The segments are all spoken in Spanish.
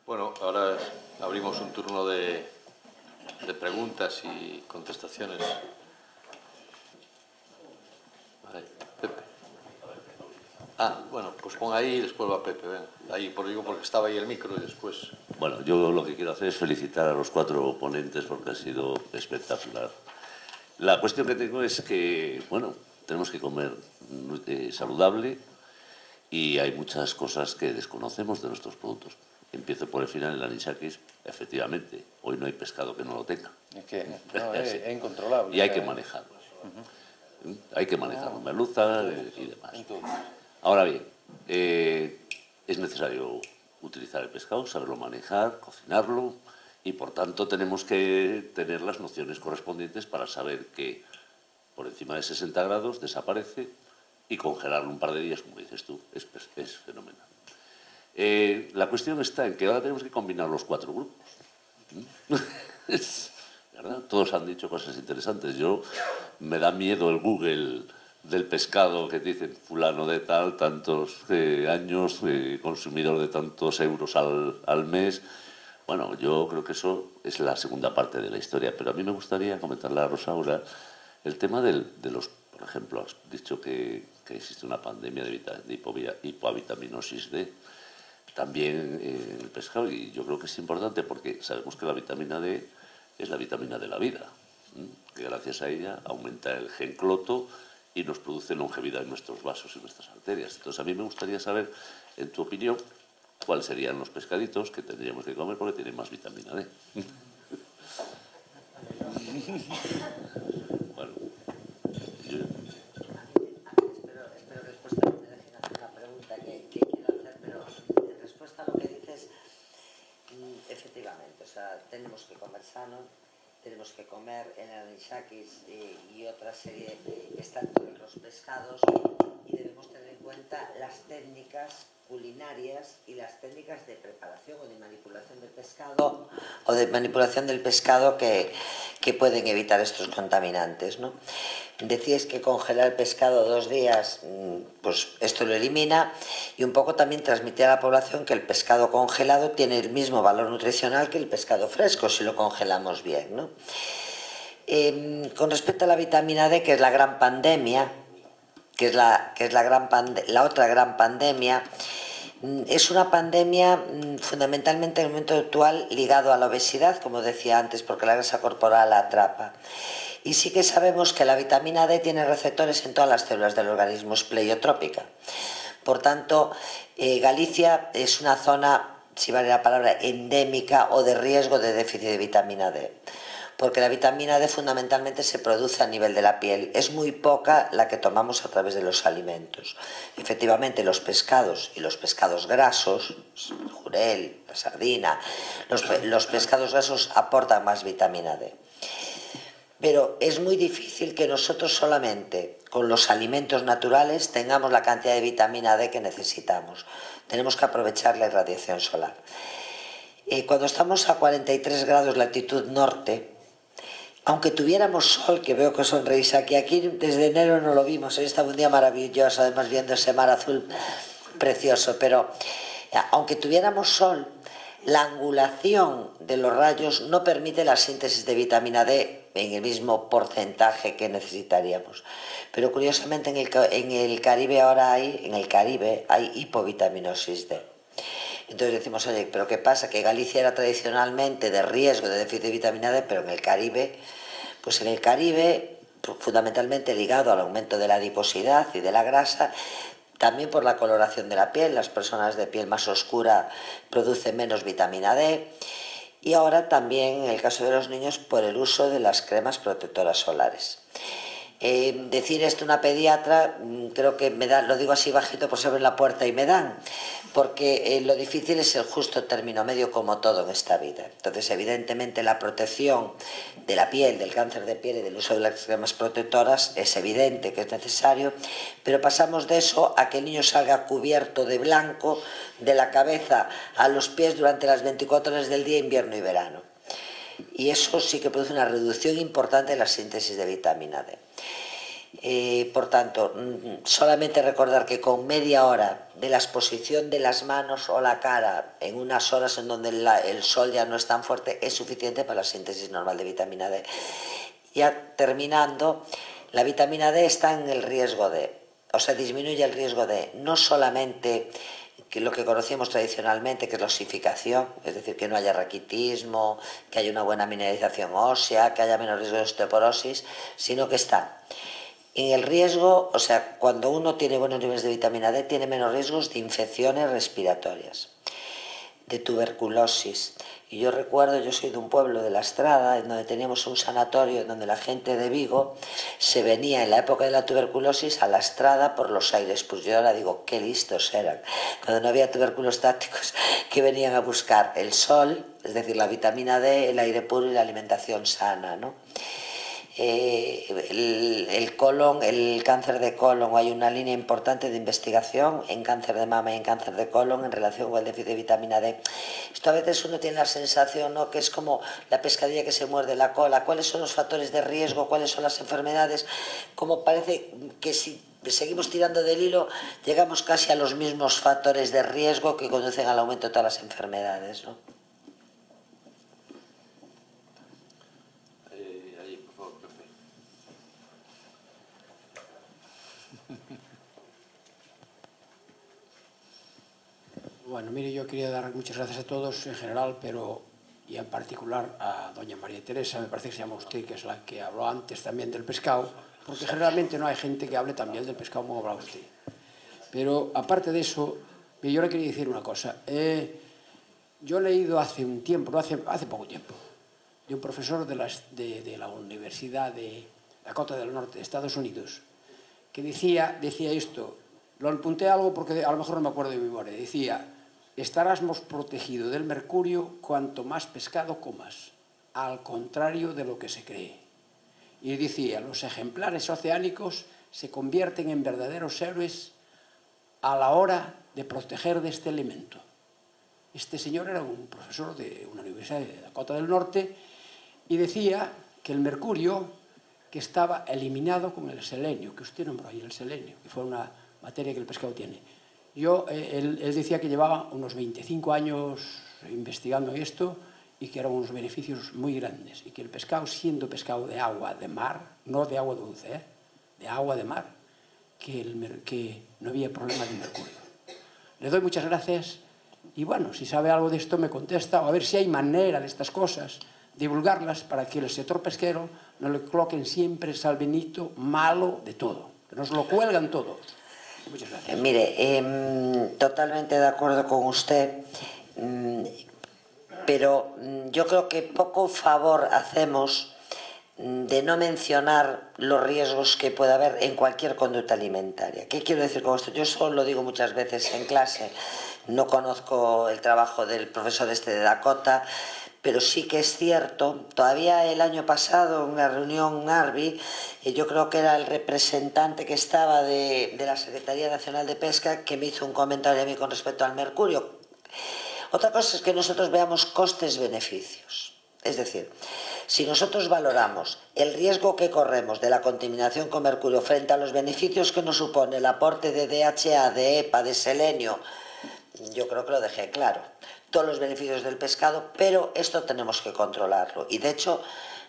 Bueno, ahora abrimos un turno de preguntas y contestaciones. Vale, Pepe. Bueno, pues pon ahí y después va Pepe. Ven. Ahí, digo, porque estaba ahí el micro y después... Bueno, yo lo que quiero hacer es felicitar a los 4 ponentes porque ha sido espectacular. La cuestión que tengo es que, bueno, tenemos que comer saludable y hay muchas cosas que desconocemos de nuestros productos. Empiezo por el final, el anisakis, efectivamente, hoy no hay pescado que no lo tenga. Es que no, es incontrolable. Y hay que manejarlo. Hay que manejarlo, merluza y demás. Ahora bien, es necesario utilizar el pescado, saberlo manejar, cocinarlo, y por tanto tenemos que tener las nociones correspondientes para saber que por encima de 60 grados desaparece y congelarlo un par de días, como dices tú, es fenomenal. La cuestión está en que ahora tenemos que combinar los 4 grupos. ¿Verdad? Todos han dicho cosas interesantes. Me da miedo el Google del pescado que dicen fulano de tal, tantos años, consumidor de tantos euros al mes. Bueno, yo creo que eso es la segunda parte de la historia, pero a mí me gustaría comentarle a Rosaura el tema de los, por ejemplo, has dicho que existe una pandemia de hipovitaminosis D, también en el pescado, y yo creo que es importante porque sabemos que la vitamina D es la vitamina de la vida, que gracias a ella aumenta el gen cloto y nos produce longevidad en nuestros vasos y nuestras arterias. Entonces, a mí me gustaría saber, en tu opinión, cuáles serían los pescaditos que tendríamos que comer porque tienen más vitamina D. Bueno, Espero respuesta, me dejen hacer una pregunta que quiero hacer, pero en respuesta a lo que dices, efectivamente, o sea, tenemos que comer sano, tenemos que comer el anisakis y otra serie que están todos los pescados, y debemos tener en cuenta las técnicas culinarias y las técnicas de preparación o de manipulación del pescado que pueden evitar estos contaminantes, ¿no? Decíais que congelar el pescado 2 días, pues esto lo elimina, y un poco también transmitir a la población que el pescado congelado tiene el mismo valor nutricional que el pescado fresco si lo congelamos bien, ¿no? Con respecto a la vitamina D, que es la gran pandemia, la otra gran pandemia, es una pandemia fundamentalmente en el momento actual ligado a la obesidad, como decía antes, porque la grasa corporal la atrapa. Y sí que sabemos que la vitamina D tiene receptores en todas las células del organismo, es pleiotrópica. Por tanto, Galicia es una zona, si vale la palabra, endémica o de riesgo de déficit de vitamina D, porque la vitamina D fundamentalmente se produce a nivel de la piel. Es muy poca la que tomamos a través de los alimentos. Efectivamente, los pescados y los pescados grasos, el jurel, la sardina, los pescados grasos aportan más vitamina D. Pero es muy difícil que nosotros solamente con los alimentos naturales tengamos la cantidad de vitamina D que necesitamos. Tenemos que aprovechar la irradiación solar. Cuando estamos a 43 grados latitud norte, aunque tuviéramos sol, que veo que sonreís aquí desde enero no lo vimos, hoy estaba un día maravilloso, además viendo ese mar azul precioso, pero aunque tuviéramos sol, la angulación de los rayos no permite la síntesis de vitamina D en el mismo porcentaje que necesitaríamos. Pero curiosamente en el Caribe hay hipovitaminosis D. Entonces decimos, oye, ¿pero qué pasa? Que Galicia era tradicionalmente de riesgo de déficit de vitamina D, pero en el Caribe, fundamentalmente ligado al aumento de la adiposidad y de la grasa, también por la coloración de la piel, las personas de piel más oscura producen menos vitamina D, y ahora también, en el caso de los niños, por el uso de las cremas protectoras solares. Decir esto a una pediatra, creo que lo digo así bajito por si abren la puerta y me dan, porque lo difícil es el justo término medio, como todo en esta vida. Entonces, evidentemente, la protección de la piel, del cáncer de piel y del uso de las cremas protectoras es evidente que es necesario, pero pasamos de eso a que el niño salga cubierto de blanco de la cabeza a los pies durante las 24 horas del día, invierno y verano. Y eso sí que produce una reducción importante de la síntesis de vitamina D. Por tanto, solamente recordar que con media hora de la exposición de las manos o la cara en unas horas en donde el sol ya no es tan fuerte es suficiente para la síntesis normal de vitamina D. Ya terminando, la vitamina D está en el riesgo de, o sea, disminuye el riesgo de no solamente que lo que conocíamos tradicionalmente, que es la osificación, es decir, que no haya raquitismo, que haya una buena mineralización ósea, que haya menos riesgo de osteoporosis, sino que está en el riesgo, o sea, cuando uno tiene buenos niveles de vitamina D, tiene menos riesgos de infecciones respiratorias, de tuberculosis. Y yo recuerdo, yo soy de un pueblo de La Estrada, en donde teníamos un sanatorio en donde la gente de Vigo se venía en la época de la tuberculosis a La Estrada por los aires. Pues yo ahora digo, qué listos eran. Cuando no había tubérculos tácticos, que venían a buscar el sol, es decir, la vitamina D, el aire puro y la alimentación sana, ¿no? El colon, el cáncer de colon, hay una línea importante de investigación en cáncer de mama y en cáncer de colon en relación con el déficit de vitamina D. Esto a veces uno tiene la sensación, ¿no?, que es como la pescadilla que se muerde la cola. ¿Cuáles son los factores de riesgo? ¿Cuáles son las enfermedades? Como parece que si seguimos tirando del hilo llegamos casi a los mismos factores de riesgo que conducen al aumento de todas las enfermedades, ¿no? Bueno, mire, yo quería dar muchas gracias a todos en general, pero y en particular a doña María Teresa, me parece que se llama usted, que es la que habló antes también del pescado, porque generalmente no hay gente que hable tan bien del pescado como habla usted. Pero aparte de eso, yo le quería decir una cosa. Yo he leído hace un tiempo, no hace poco tiempo, de un profesor de la Universidad de Dakota del Norte de Estados Unidos, que decía esto, lo apunté algo porque a lo mejor no me acuerdo de memoria, decía: estarás más protegido del mercurio cuanto más pescado comas, al contrario de lo que se cree. Y decía, los ejemplares oceánicos se convierten en verdaderos héroes a la hora de proteger de este elemento. Este señor era un profesor de una universidad de Dakota del Norte y decía que el mercurio, que estaba eliminado con el selenio, que usted nombró ahí, el selenio, que fue una materia que el pescado tiene. Él decía que llevaba unos 25 años investigando esto y que eran unos beneficios muy grandes y que el pescado, siendo pescado de agua de mar, no de agua dulce, de agua de mar, que no había problema de mercurio. Le doy muchas gracias y bueno, si sabe algo de esto me contesta, o a ver si hay manera de estas cosas, divulgarlas para que el sector pesquero no le coloquen siempre el salvenito malo de todo, que nos lo cuelgan todos. Muchas gracias. Mire, totalmente de acuerdo con usted, pero yo creo que poco favor hacemos de no mencionar los riesgos que puede haber en cualquier conducta alimentaria. ¿Qué quiero decir con esto? Yo solo lo digo muchas veces en clase, no conozco el trabajo del profesor de Dakota, pero sí que es cierto, todavía el año pasado en una reunión en Arby, yo creo que era el representante que estaba de la Secretaría Nacional de Pesca que me hizo un comentario a mí con respecto al mercurio. Otra cosa es que nosotros veamos costes-beneficios. Es decir, si nosotros valoramos el riesgo que corremos de la contaminación con mercurio frente a los beneficios que nos supone el aporte de DHA, de EPA, de selenio, yo creo que lo dejé claro. Todos los beneficios del pescado, pero esto tenemos que controlarlo. Y de hecho,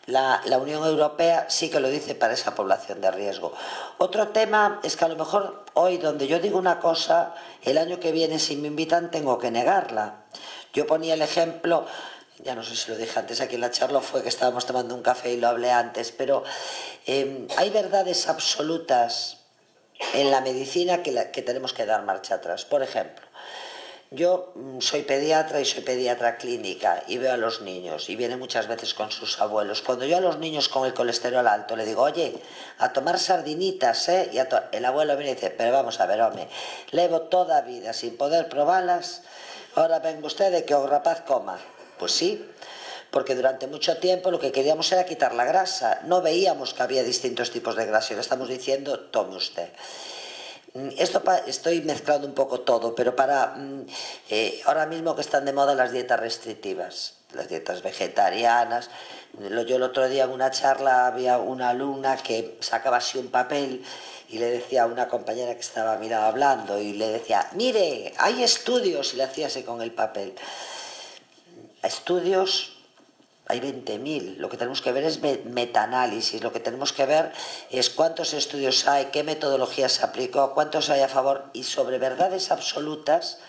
la Unión Europea sí que lo dice para esa población de riesgo. Otro tema es que a lo mejor hoy, donde yo digo una cosa, el año que viene, si me invitan, tengo que negarla. Yo ponía el ejemplo, ya no sé si lo dije antes aquí en la charla, fue que estábamos tomando un café y lo hablé antes, pero hay verdades absolutas en la medicina que tenemos que dar marcha atrás. Por ejemplo, yo soy pediatra y soy pediatra clínica y veo a los niños y vienen muchas veces con sus abuelos. Cuando yo a los niños con el colesterol alto le digo, oye, a tomar sardinitas, y el abuelo viene y dice, pero vamos a ver, home, levo toda vida sin poder probarlas, ahora venga usted de que o rapaz coma. Pues sí, porque durante mucho tiempo lo que queríamos era quitar la grasa, no veíamos que había distintos tipos de grasa y le estamos diciendo, tome usted. Estoy mezclando un poco todo, pero ahora mismo que están de moda las dietas restrictivas, las dietas vegetarianas. Yo el otro día en una charla había una alumna que sacaba así un papel y le decía a una compañera que estaba a mi lado hablando, y le decía, mire, hay estudios, y le hacía así con el papel. Estudios hay 20.000, lo que tenemos que ver es metaanálisis, lo que tenemos que ver es cuántos estudios hay, qué metodología se aplicó, cuántos hay a favor, y sobre verdades absolutas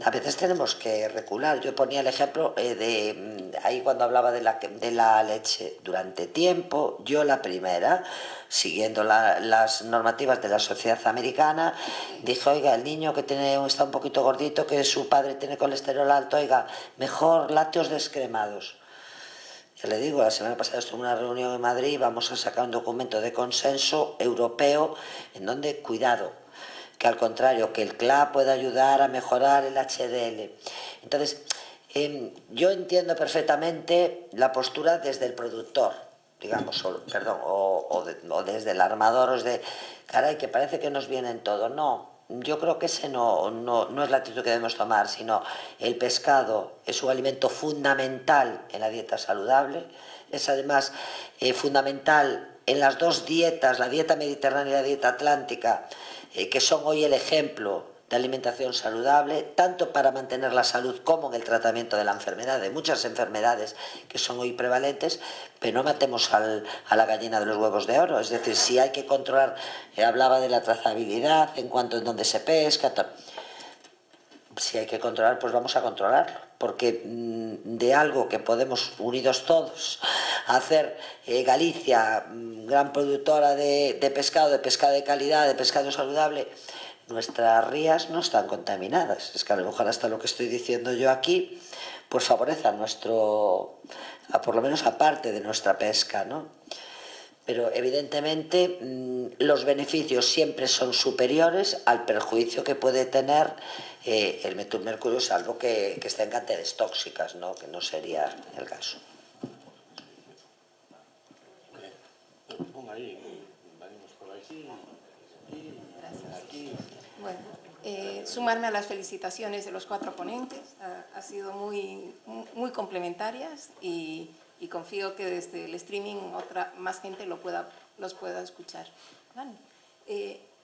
a veces tenemos que recular. Yo ponía el ejemplo ahí cuando hablaba de la leche. Durante tiempo, yo la primera, siguiendo las normativas de la sociedad americana, dije, oiga, el niño que está un poquito gordito, que su padre tiene colesterol alto, oiga, mejor lácteos descremados. Ya le digo, la semana pasada estuve en una reunión en Madrid y vamos a sacar un documento de consenso europeo en donde, cuidado, que al contrario, que el CLA puede ayudar a mejorar el HDL. Entonces, yo entiendo perfectamente la postura desde el productor, digamos, o desde el armador, caray, que parece que nos viene en todo. No, yo creo que ese no es la actitud que debemos tomar, sino el pescado es un alimento fundamental en la dieta saludable, es además fundamental en las dos dietas, la dieta mediterránea y la dieta atlántica, que son hoy el ejemplo de alimentación saludable, tanto para mantener la salud como en el tratamiento de la enfermedad, de muchas enfermedades que son hoy prevalentes, pero no matemos a la gallina de los huevos de oro. Es decir, si hay que controlar, hablaba de la trazabilidad en cuanto en dónde se pesca, si hay que controlar, pues vamos a controlarlo, porque de algo que podemos, unidos todos, hacer Galicia, gran productora de pescado de calidad, de pescado saludable, nuestras rías no están contaminadas. Es que a lo mejor hasta lo que estoy diciendo yo aquí, pues favorece por lo menos a parte de nuestra pesca, ¿no? Pero evidentemente los beneficios siempre son superiores al perjuicio que puede tener el metilmercurio, salvo que esté en cantidades tóxicas, ¿no? Que no sería el caso. Bueno, sumarme a las felicitaciones de los 4 ponentes. Ha sido muy complementarias y confío que desde el streaming más gente los pueda escuchar. Vale.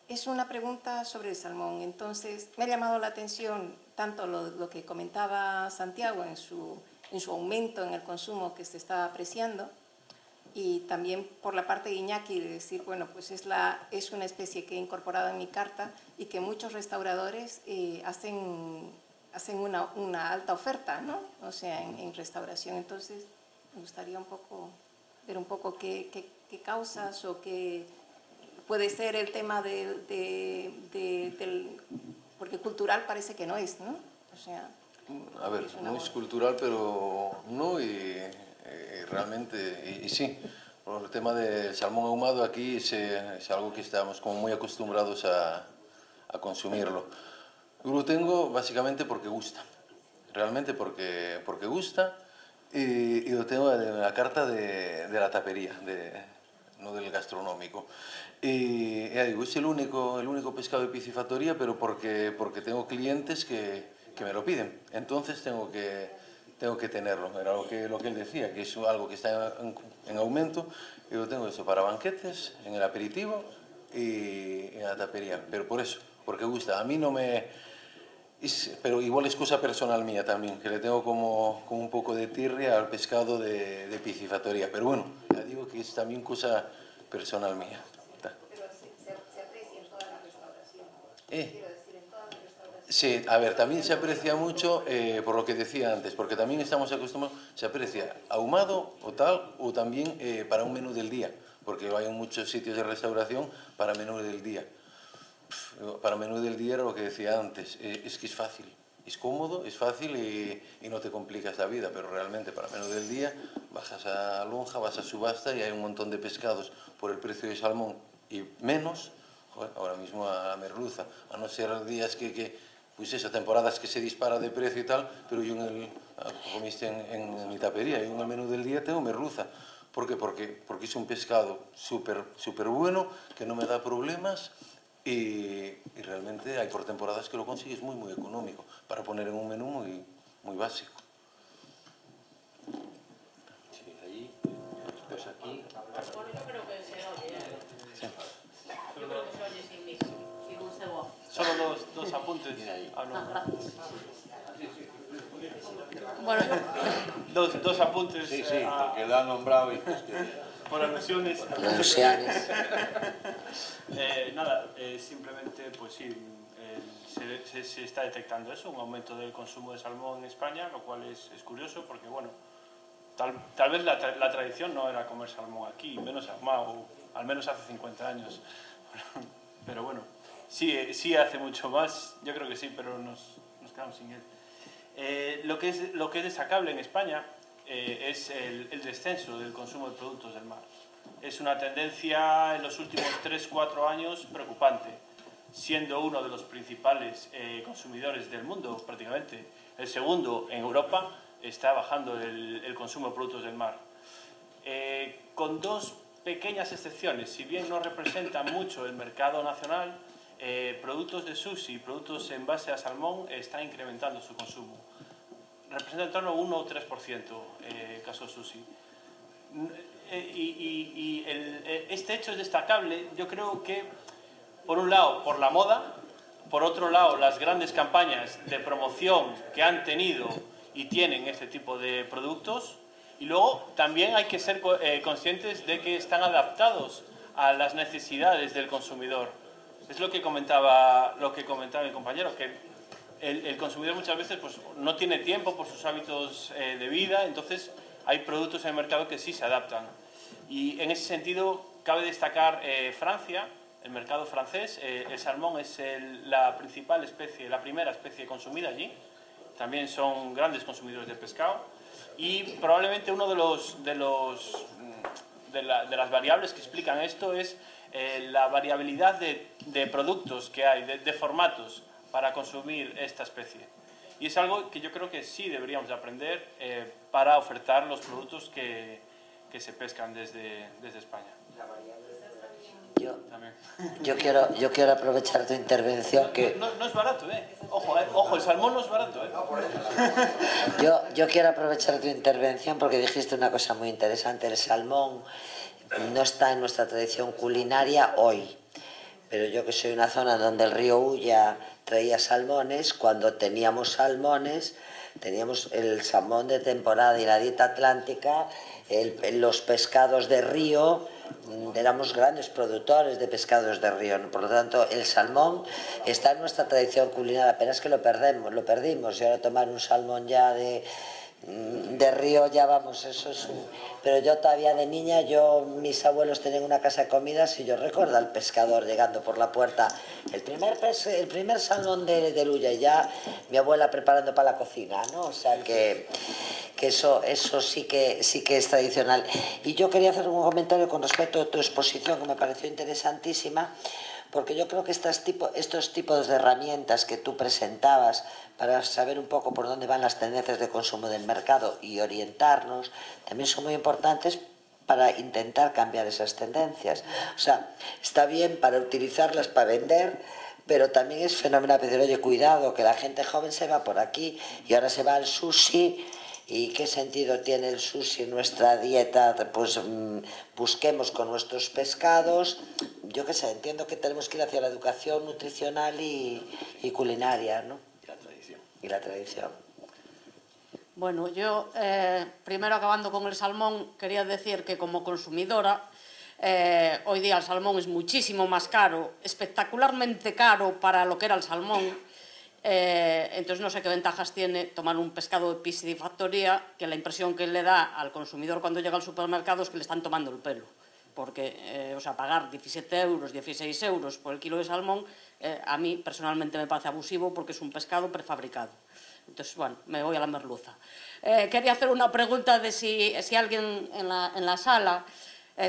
Es una pregunta sobre el salmón. Entonces, me ha llamado la atención tanto lo que comentaba Santiago en su aumento en el consumo que se está apreciando, y también por la parte de Iñaki de decir, bueno, pues es una especie que he incorporado en mi carta y que muchos restauradores hacen una alta oferta, ¿no? O sea, en restauración. Entonces, me gustaría ver un poco qué causas o qué puede ser el tema porque cultural parece que no es, ¿no? O sea, a ver, no es cultural, pero no, y realmente, y sí, por el tema del salmón ahumado aquí es algo que estamos como muy acostumbrados a consumirlo. Yo lo tengo básicamente porque gusta, realmente porque gusta, y lo tengo en la carta de la tapería, no del gastronómico. Y ya digo, es el único pescado de piscifactoría, pero porque tengo clientes que me lo piden, entonces tengo que tenerlo. Era lo que él decía, que es algo que está en aumento. Yo lo tengo eso para banquetes, en el aperitivo y en la tapería, pero por eso, porque gusta. A mí no me... pero igual es cosa personal mía también, que le tengo como un poco de tirria al pescado de piscifactoría, pero bueno, ya digo que es también cosa personal mía. pero se aprecia en toda la restauración. Sí, a ver, también se aprecia mucho, por lo que decía antes, porque también estamos acostumbrados, se aprecia ahumado o tal, o también para un menú del día, porque hay muchos sitios de restauración para menú del día. Para menú del día era lo que decía antes, es que es fácil, es cómodo, es fácil y no te complicas la vida, pero realmente para menú del día bajas a lonja, vas a subasta y hay un montón de pescados por el precio de salmón y menos, joder, ahora mismo a la merluza, a no ser días pues eso, temporadas que se dispara de precio y tal, pero yo comiste en mi tapería, yo en el menú del día tengo merluza. ¿Por qué? Porque es un pescado súper bueno, que no me da problemas y realmente hay por temporadas que lo consigues muy económico para poner en un menú muy básico. Sí, allí, después aquí. Bueno, yo creo que se oye. Sí. Yo creo que se oye sin mí, sin un cebo. Solo dos apuntes. Gracias. Bueno, Dos apuntes Sí, porque lo ha nombrado y pues que... por alusiones. Alusiones. Nada, simplemente, pues sí, se está detectando eso, un aumento del consumo de salmón en España, lo cual es curioso porque, bueno, tal vez la tradición no era comer salmón aquí, menos ahumado, al menos hace 50 años. Pero bueno, sí hace mucho más, yo creo que sí, pero nos quedamos sin él. Lo que es destacable en España es el descenso del consumo de productos del mar. Es una tendencia en los últimos 3-4 años preocupante, siendo uno de los principales consumidores del mundo, prácticamente. El segundo en Europa está bajando el consumo de productos del mar. Con dos pequeñas excepciones, si bien no representan mucho el mercado nacional, productos de sushi, productos en base a salmón, están incrementando su consumo. Representa en torno a 1 o 3%, caso sushi. Este hecho es destacable, yo creo que, por un lado, por la moda, por otro lado, las grandes campañas de promoción que han tenido y tienen este tipo de productos, y luego también hay que ser conscientes de que están adaptados a las necesidades del consumidor. Es lo que comentaba mi compañero, que el consumidor muchas veces pues, no tiene tiempo por sus hábitos de vida, entonces hay productos en el mercado que sí se adaptan. Y en ese sentido cabe destacar Francia, el mercado francés. El salmón es la principal especie, la primera especie consumida allí. También son grandes consumidores de pescado. Y probablemente uno de las variables que explican esto es la variabilidad de productos que hay, de formatos para consumir esta especie. Y es algo que yo creo que sí deberíamos de aprender para ofertar los productos que se pescan desde España. Yo quiero aprovechar tu intervención que... No es barato, Ojo, el salmón no es barato, Yo quiero aprovechar tu intervención porque dijiste una cosa muy interesante. El salmón no está en nuestra tradición culinaria hoy, pero yo que soy una zona donde el río Ulla traía salmones, cuando teníamos salmones, teníamos el salmón de temporada y la dieta atlántica, los pescados de río, éramos grandes productores de pescados de río, ¿no? Por lo tanto el salmón está en nuestra tradición culinaria, apenas que lo perdimos, y ahora tomar un salmón ya de río ya vamos, eso es Pero yo todavía de niña, mis abuelos tenían una casa de comidas y yo recuerdo al pescador llegando por la puerta, el primer salmón de Luya, y ya mi abuela preparando para la cocina, ¿no? O sea que eso sí que es tradicional. Y yo quería hacer un comentario con respecto a tu exposición, que me pareció interesantísima, porque yo creo que estos tipos de herramientas que tú presentabas para saber un poco por dónde van las tendencias de consumo del mercado y orientarnos, también son muy importantes para intentar cambiar esas tendencias. O sea, está bien para utilizarlas para vender, pero también es fenomenal decir, oye, cuidado, que la gente joven se va por aquí y ahora se va al sushi. ¿Y qué sentido tiene el sushi en nuestra dieta? Pues busquemos con nuestros pescados. Yo qué sé, entiendo que tenemos que ir hacia la educación nutricional y culinaria, ¿no? Y la tradición. Bueno, yo, primero acabando con el salmón, quería decir que como consumidora, hoy día el salmón es muchísimo más caro, espectacularmente caro para lo que era el salmón. Entonces no sé qué ventajas tiene tomar un pescado de piscifactoría, que la impresión que le da al consumidor cuando llega al supermercado es que le están tomando el pelo, porque pagar 17 euros, 16 euros por el kilo de salmón, a mí personalmente me parece abusivo porque es un pescado prefabricado. Entonces, bueno, me voy a la merluza. Quería hacer una pregunta de si alguien en la sala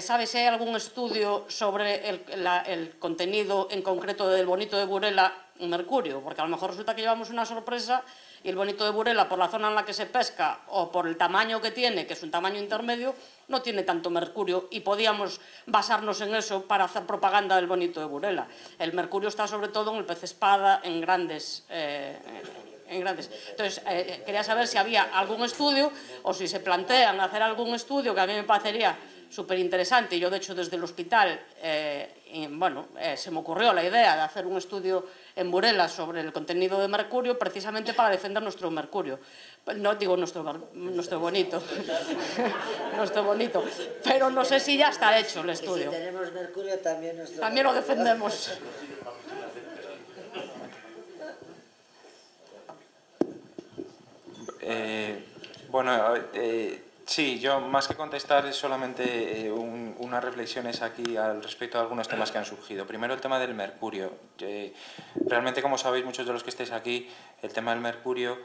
sabe si hay algún estudio sobre el contenido en concreto del bonito de Burela en mercurio, porque a lo mejor resulta que llevamos una sorpresa Y el bonito de Burela, por la zona en la que se pesca o por el tamaño que tiene, que es un tamaño intermedio, no tiene tanto mercurio y podíamos basarnos en eso para hacer propaganda del bonito de Burela. El mercurio está sobre todo en el pez espada, en grandes. Entonces, quería saber si había algún estudio o si se plantean hacer algún estudio, que a mí me parecería súper interesante. Yo, de hecho, desde el hospital, se me ocurrió la idea de hacer un estudio en Burela sobre el contenido de mercurio, precisamente para defender nuestro mercurio. No digo nuestro bonito, nuestro bonito, pero no sé si ya está hecho el estudio. Y si tenemos mercurio, también lo defendemos. Sí, yo más que contestar es solamente unas reflexiones aquí al respecto de algunos temas que han surgido. Primero, el tema del mercurio. Realmente, como sabéis muchos de los que estáis aquí, el tema del mercurio,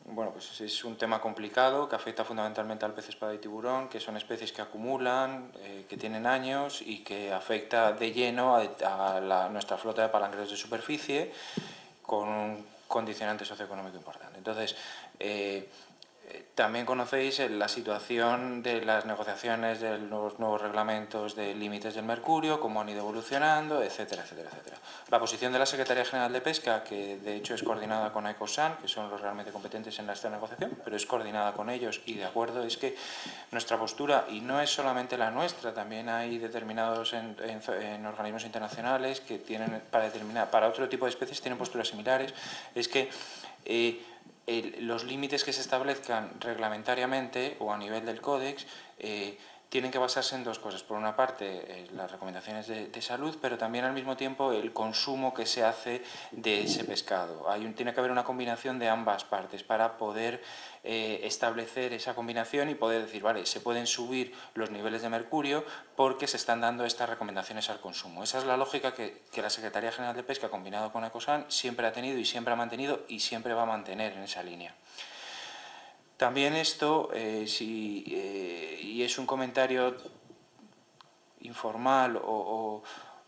bueno, pues es un tema complicado que afecta fundamentalmente al pez espada y tiburón, que son especies que acumulan, que tienen años y que afecta de lleno a nuestra flota de palangreros de superficie con un condicionante socioeconómico importante. Entonces, también conocéis la situación de las negociaciones de los nuevos reglamentos de límites del mercurio, cómo han ido evolucionando, etcétera, etcétera, etcétera. La posición de la Secretaría General de Pesca, que de hecho es coordinada con ECOSAN, que son los realmente competentes en esta negociación, pero es coordinada con ellos y de acuerdo, es que nuestra postura, y no es solamente la nuestra, también hay determinados en organismos internacionales que tienen para otro tipo de especies tienen posturas similares, es que los límites que se establezcan reglamentariamente o a nivel del Códex tienen que basarse en dos cosas. Por una parte, las recomendaciones de salud, pero también al mismo tiempo el consumo que se hace de ese pescado. Tiene que haber una combinación de ambas partes para poder establecer esa combinación y poder decir, vale, se pueden subir los niveles de mercurio porque se están dando estas recomendaciones al consumo. Esa es la lógica que la Secretaría General de Pesca, combinado con ECOSAN, siempre ha tenido y siempre ha mantenido y siempre va a mantener en esa línea. También esto, y es un comentario informal,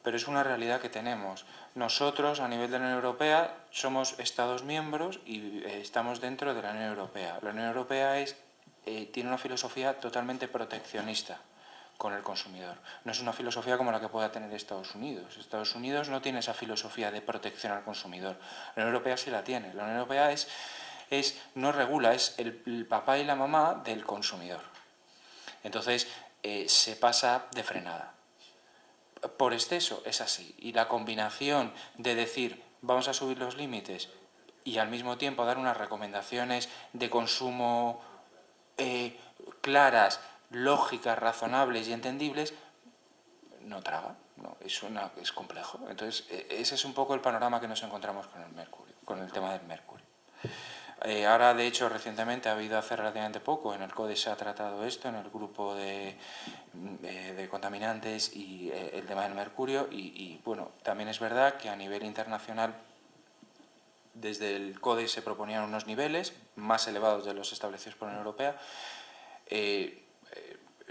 pero es una realidad que tenemos. Nosotros, a nivel de la Unión Europea, somos Estados miembros y estamos dentro de la Unión Europea. La Unión Europea tiene una filosofía totalmente proteccionista con el consumidor. No es una filosofía como la que pueda tener Estados Unidos. Estados Unidos no tiene esa filosofía de protección al consumidor. La Unión Europea sí la tiene. La Unión Europea no regula, es el papá y la mamá del consumidor. Entonces, se pasa de frenada. Por exceso es así. Y la combinación de decir, vamos a subir los límites y al mismo tiempo dar unas recomendaciones de consumo claras, lógicas, razonables y entendibles, no traga, no, es complejo. Entonces, ese es un poco el panorama que nos encontramos con el mercurio, con el tema del mercurio. Ahora, de hecho, recientemente ha habido hace relativamente poco, en el CODES se ha tratado esto, en el grupo de contaminantes y el tema del mercurio y, bueno, también es verdad que a nivel internacional desde el CODES se proponían unos niveles más elevados de los establecidos por la Unión Europea.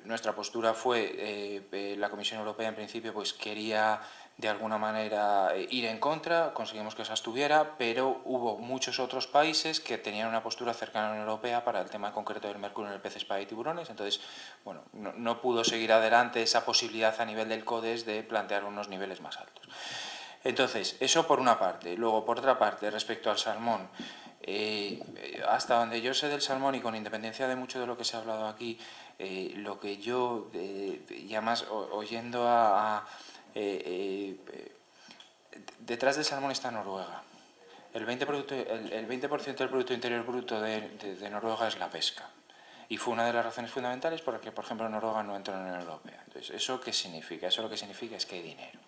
Nuestra postura fue, la Comisión Europea en principio pues quería de alguna manera ir en contra, conseguimos que se abstuviera, pero hubo muchos otros países que tenían una postura cercana a la Unión Europea para el tema concreto del mercurio en el pez espada y tiburones, entonces bueno, no pudo seguir adelante esa posibilidad a nivel del CODES de plantear unos niveles más altos. Entonces, eso por una parte. Luego, por otra parte, respecto al salmón, hasta donde yo sé del salmón y con independencia de mucho de lo que se ha hablado aquí, lo que yo, y además oyendo detrás del salmón está Noruega. El 20% del Producto Interior Bruto de Noruega es la pesca. Y fue una de las razones fundamentales por las que, por ejemplo, Noruega no entró en la Unión Europea. Entonces, ¿eso qué significa? Eso lo que significa es que hay dinero.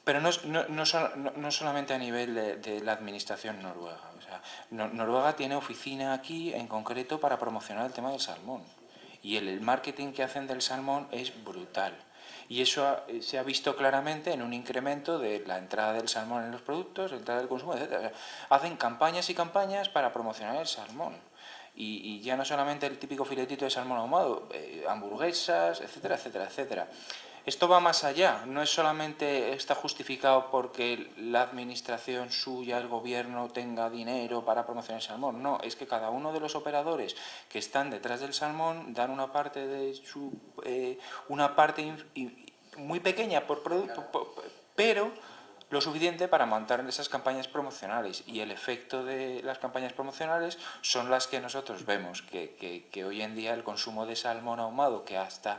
Pero no solamente a nivel de la administración noruega. O sea, Noruega tiene oficina aquí, en concreto, para promocionar el tema del salmón. Y el marketing que hacen del salmón es brutal. Y eso se ha visto claramente en un incremento de la entrada del salmón en los productos, la entrada del consumo, etc. O sea, hacen campañas y campañas para promocionar el salmón. Y ya no solamente el típico filetito de salmón ahumado, hamburguesas, etcétera, etcétera, etcétera. esto va más allá, no es solamente está justificado porque la administración suya, el gobierno tenga dinero para promocionar el salmón, no, es que cada uno de los operadores que están detrás del salmón dan una parte de su muy pequeña pero lo suficiente para montar esas campañas promocionales, y el efecto de las campañas promocionales son las que nosotros vemos, que hoy en día el consumo de salmón ahumado, que hasta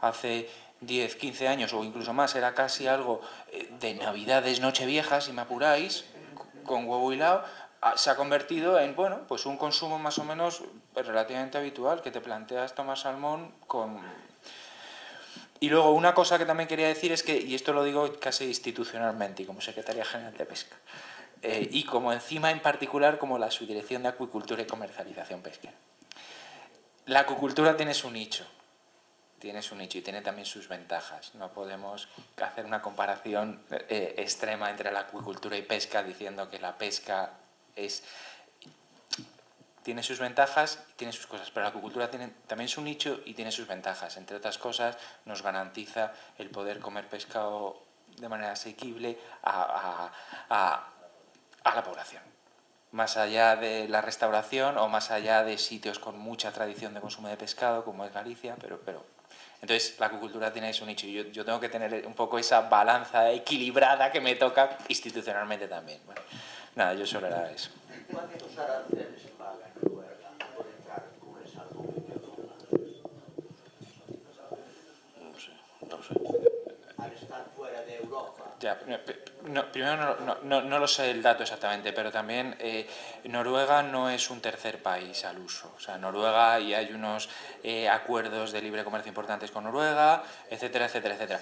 hace 10, 15 años o incluso más era casi algo de Navidades, Nocheviejas, si me apuráis, con huevo hilado, se ha convertido en, bueno, pues un consumo más o menos relativamente habitual, que te planteas tomar salmón con... Y luego una cosa que también quería decir es que, y esto lo digo casi institucionalmente y como Secretaría General de Pesca, y como encima en particular como la Subdirección de Acuicultura y Comercialización Pesquera. La acuicultura tiene su nicho y tiene también sus ventajas. No podemos hacer una comparación extrema entre la acuicultura y pesca diciendo que la pesca tiene sus ventajas y tiene sus cosas, pero la acuicultura tiene también su nicho y tiene sus ventajas. Entre otras cosas, nos garantiza el poder comer pescado de manera asequible a la población. Más allá de la restauración o más allá de sitios con mucha tradición de consumo de pescado, como es Galicia, pero entonces la acuicultura tiene su nicho y yo tengo que tener un poco esa balanza equilibrada que me toca institucionalmente también. Bueno, nada, yo solo era eso. ¿Cuántos aranceles paga Noruega por entrar con el salmón en Europa? No sé. Al estar fuera de Europa. Ya, primero no lo sé el dato exactamente, pero también Noruega no es un tercer país al uso. O sea, Noruega, y hay unos acuerdos de libre comercio importantes con Noruega, etcétera, etcétera, etcétera.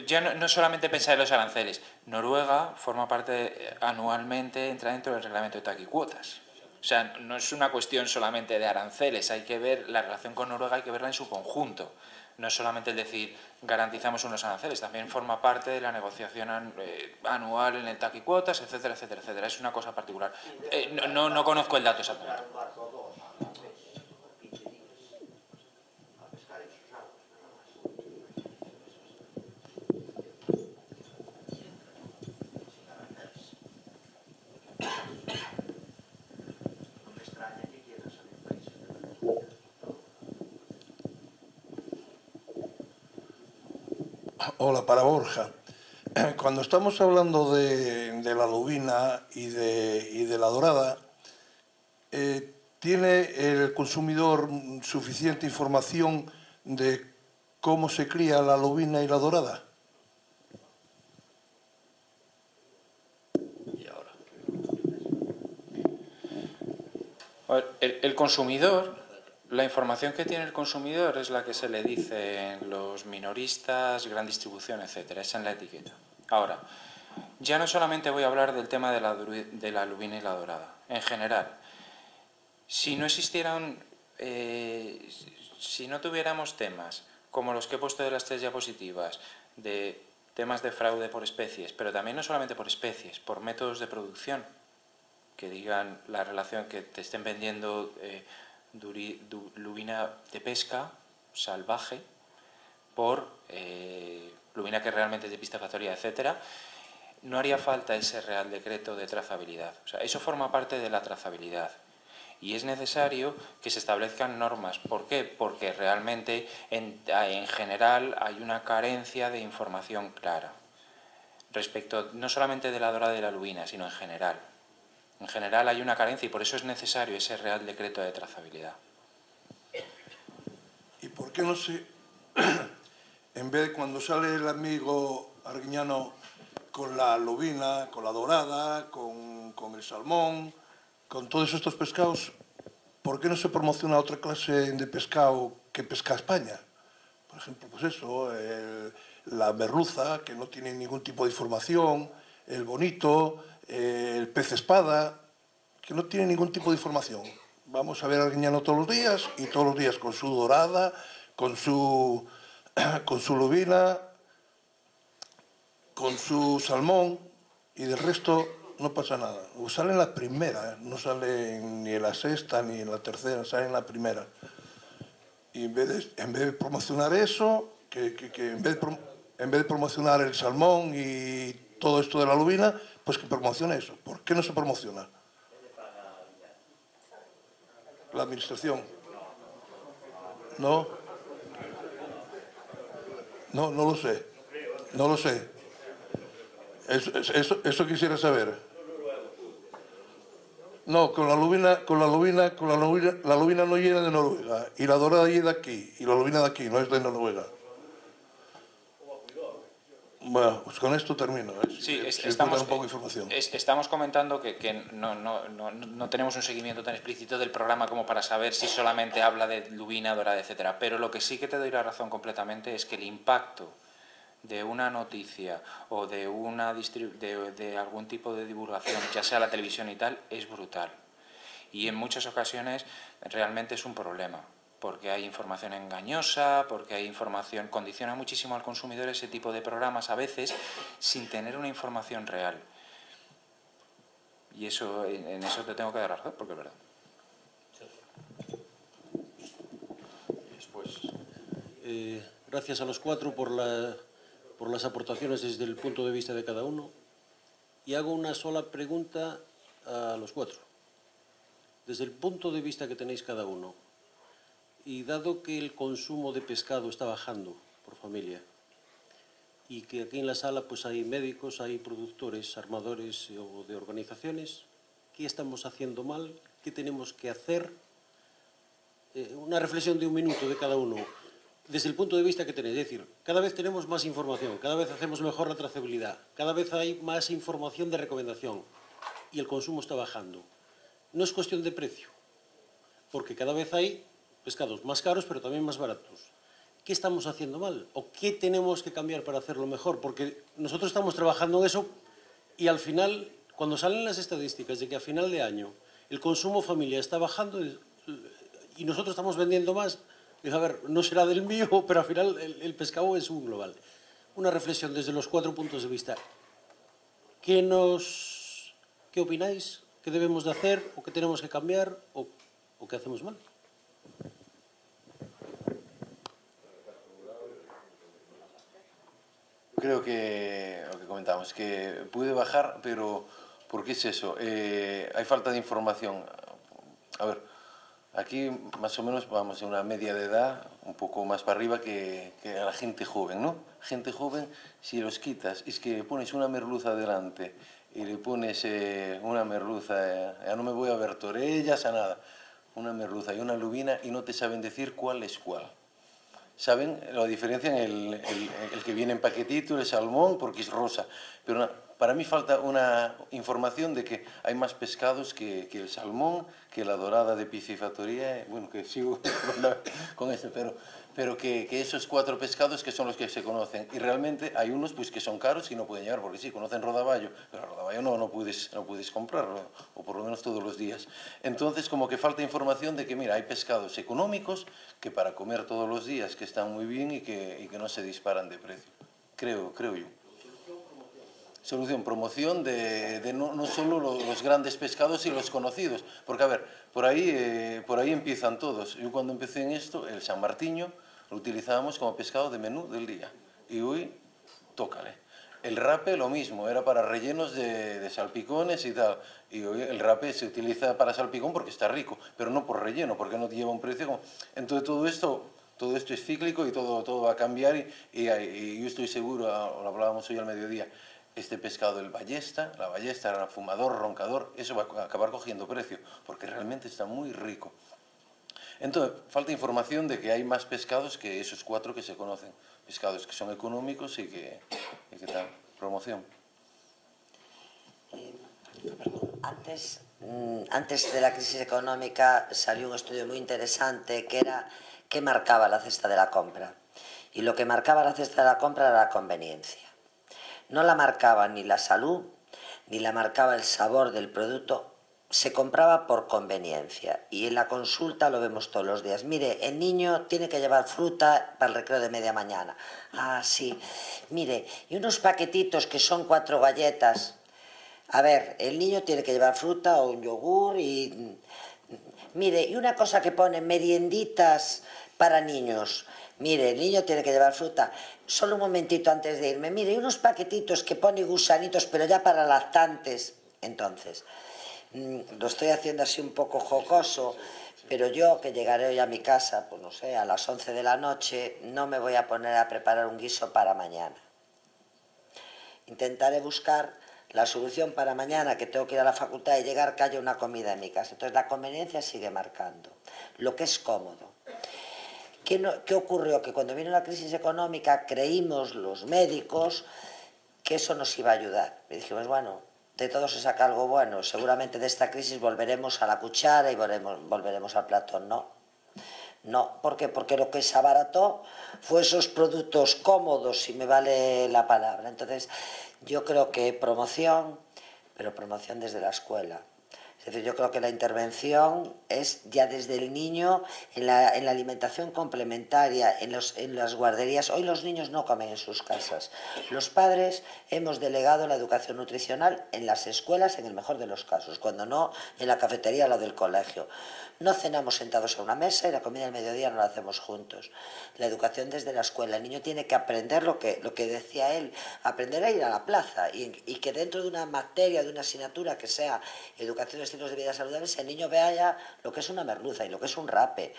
Ya no solamente pensar en los aranceles. Noruega forma parte anualmente, entra dentro del reglamento de TAC y cuotas. O sea, no es una cuestión solamente de aranceles, hay que ver la relación con Noruega, hay que verla en su conjunto. No es solamente el decir garantizamos unos aranceles, también forma parte de la negociación anual en el TAC y cuotas, etcétera, etcétera, etcétera. Es una cosa particular. No conozco el dato exactamente. Hola, para Borja. Cuando estamos hablando de la lubina y de la dorada, ¿tiene el consumidor suficiente información de cómo se cría la lubina y la dorada? Y ahora. El consumidor, la información que tiene el consumidor es la que se le dice en los minoristas, gran distribución, etcétera, es en la etiqueta. Ahora, ya no solamente voy a hablar del tema de la lubina y la dorada, en general. Si no existieran, si no tuviéramos temas como los que he puesto de las 3 diapositivas, de temas de fraude por especies, pero también no solamente por especies, por métodos de producción, que digan la relación que te estén vendiendo lubina de pesca salvaje por lubina que realmente es de piscifactoría, etcétera, no haría falta ese Real Decreto de trazabilidad. O sea, eso forma parte de la trazabilidad. Y es necesario que se establezcan normas. ¿Por qué? Porque realmente en general hay una carencia de información clara respecto no solamente de la dorada y de la lubina, sino en general. En general hay una carencia y por eso es necesario ese Real Decreto de trazabilidad. ¿Y por qué no se, en vez de cuando sale el amigo arguiñano con la lubina, con la dorada, con el salmón, con todos estos pescados, ¿por qué no se promociona otra clase de pescado que pesca España? Por ejemplo, pues eso, la merluza, que no tiene ningún tipo de información, el bonito, el pez espada, que no tiene ningún tipo de información. Vamos a ver al arguiñano todos los días y todos los días con su dorada, con su lubina, con su salmón, y del resto no pasa nada. O sale en la primera, no sale ni en la sexta ni en la tercera, sale en la primera. Y en vez de promocionar eso, que en vez de promocionar el salmón y todo esto de la lubina, pues que promocione eso. ¿Por qué no se promociona? La administración. ¿No? No lo sé. No lo sé. Eso quisiera saber. No, la lubina no viene de Noruega. Y la dorada viene de aquí. Y la lubina de aquí, no es de Noruega. Bueno, pues con esto termino. Sí, estamos un poco de información. Estamos comentando que no tenemos un seguimiento tan explícito del programa como para saber si solamente habla de lubina, dorada, etcétera. Pero lo que sí que te doy la razón completamente es que el impacto de una noticia o de algún tipo de divulgación, ya sea la televisión y tal, es brutal. Y en muchas ocasiones realmente es un problema, porque hay información engañosa, porque hay información, condiciona muchísimo al consumidor ese tipo de programas a veces sin tener una información real. Y eso, en eso te tengo que dar razón, porque es verdad. Después, gracias a los cuatro por las aportaciones desde el punto de vista de cada uno. Y hago una sola pregunta a los cuatro. Desde el punto de vista que tenéis cada uno, y dado que el consumo de pescado está bajando por familia, y que aquí en la sala pues hay médicos, hay productores, armadores o de organizaciones, ¿qué estamos haciendo mal? ¿Qué tenemos que hacer? Una reflexión de un minuto de cada uno. Desde el punto de vista que tenéis, es decir, cada vez tenemos más información, cada vez hacemos mejor la trazabilidad, cada vez hay más información de recomendación y el consumo está bajando. No es cuestión de precio, porque cada vez hay pescados más caros pero también más baratos. ¿Qué estamos haciendo mal? ¿O qué tenemos que cambiar para hacerlo mejor? Porque nosotros estamos trabajando en eso y al final, cuando salen las estadísticas de que a final de año el consumo familiar está bajando y nosotros estamos vendiendo más, a ver, no será del mío, pero al final el pescado es un global. Una reflexión desde los cuatro puntos de vista. ¿Qué opináis? ¿Qué debemos de hacer? ¿O qué tenemos que cambiar? ¿O qué hacemos mal? Creo que lo que comentamos, que puede bajar, pero ¿por qué es eso? Hay falta de información. A ver, aquí más o menos vamos en una media de edad, un poco más para arriba que a la gente joven, ¿no? Gente joven, si los quitas, es que pones una merluza delante y le pones una merluza, ya no me voy a ver torellas, a nada, una merluza y una lubina y no te saben decir cuál es cuál. Saben la diferencia en el que viene en paquetito, el salmón, porque es rosa. Pero para mí falta una información de que hay más pescados que el salmón, que la dorada de piscifactoría. Bueno, que sigo con eso, pero que esos cuatro pescados que son los que se conocen. Y realmente hay unos pues, que son caros y no pueden llegar, porque sí, conocen rodaballo, pero rodaballo no puedes comprarlo, o por lo menos todos los días. Entonces, como que falta información de que, mira, hay pescados económicos que para comer todos los días, que están muy bien y que no se disparan de precio. Creo yo. Solución, promoción de no solo los grandes pescados y los conocidos. Porque, a ver, por ahí empiezan todos. Yo cuando empecé en esto, el San Martiño lo utilizábamos como pescado de menú del día. Y hoy, tócale. El rape lo mismo, era para rellenos de salpicones y tal. Y hoy el rape se utiliza para salpicón porque está rico, pero no por relleno, porque no lleva un precio como... Entonces todo esto es cíclico y todo va a cambiar y yo estoy seguro, lo hablábamos hoy al mediodía, este pescado, la ballesta, el fumador, roncador, eso va a acabar cogiendo precio, porque realmente está muy rico. Entonces, falta información de que hay más pescados que esos cuatro que se conocen. Pescados que son económicos y que tal, promoción. Antes de la crisis económica salió un estudio muy interesante que era qué marcaba la cesta de la compra. Y lo que marcaba la cesta de la compra era la conveniencia. No la marcaba ni la salud, ni la marcaba el sabor del producto, se compraba por conveniencia. Y en la consulta lo vemos todos los días. Mire, el niño tiene que llevar fruta para el recreo de media mañana. Ah, sí. Mire, y unos paquetitos que son 4 galletas. A ver, el niño tiene que llevar fruta o un yogur y... Mire, y una cosa que pone merienditas para niños. Mire, el niño tiene que llevar fruta. Solo un momentito antes de irme. Mire, unos paquetitos que pone gusanitos, pero ya para lactantes. Entonces, lo estoy haciendo así un poco jocoso, pero yo, que llegaré hoy a mi casa, pues no sé, a las 11 de la noche, no me voy a poner a preparar un guiso para mañana. Intentaré buscar la solución para mañana, que tengo que ir a la facultad y llegar, que haya una comida en mi casa. Entonces, la conveniencia sigue marcando. Lo que es cómodo. ¿Qué ocurrió? Que cuando vino la crisis económica creímos los médicos que eso nos iba a ayudar. Y dijimos, bueno, de todo se saca algo bueno. Seguramente de esta crisis volveremos a la cuchara y volveremos al plato. No, ¿por qué? Porque lo que se abarató fue esos productos cómodos, si me vale la palabra. Entonces, yo creo que promoción, pero promoción desde la escuela. Es decir, yo creo que la intervención es ya desde el niño en la alimentación complementaria, en las guarderías. Hoy los niños no comen en sus casas. Los padres hemos delegado la educación nutricional en las escuelas, en el mejor de los casos, cuando no en la cafetería o la del colegio. No cenamos sentados a una mesa y la comida del mediodía no la hacemos juntos. La educación desde la escuela. El niño tiene que aprender lo que decía él, aprender a ir a la plaza y que dentro de una materia, de una asignatura que sea educación de estilos de vida saludables, el niño vea ya lo que es una merluza y lo que es un rape.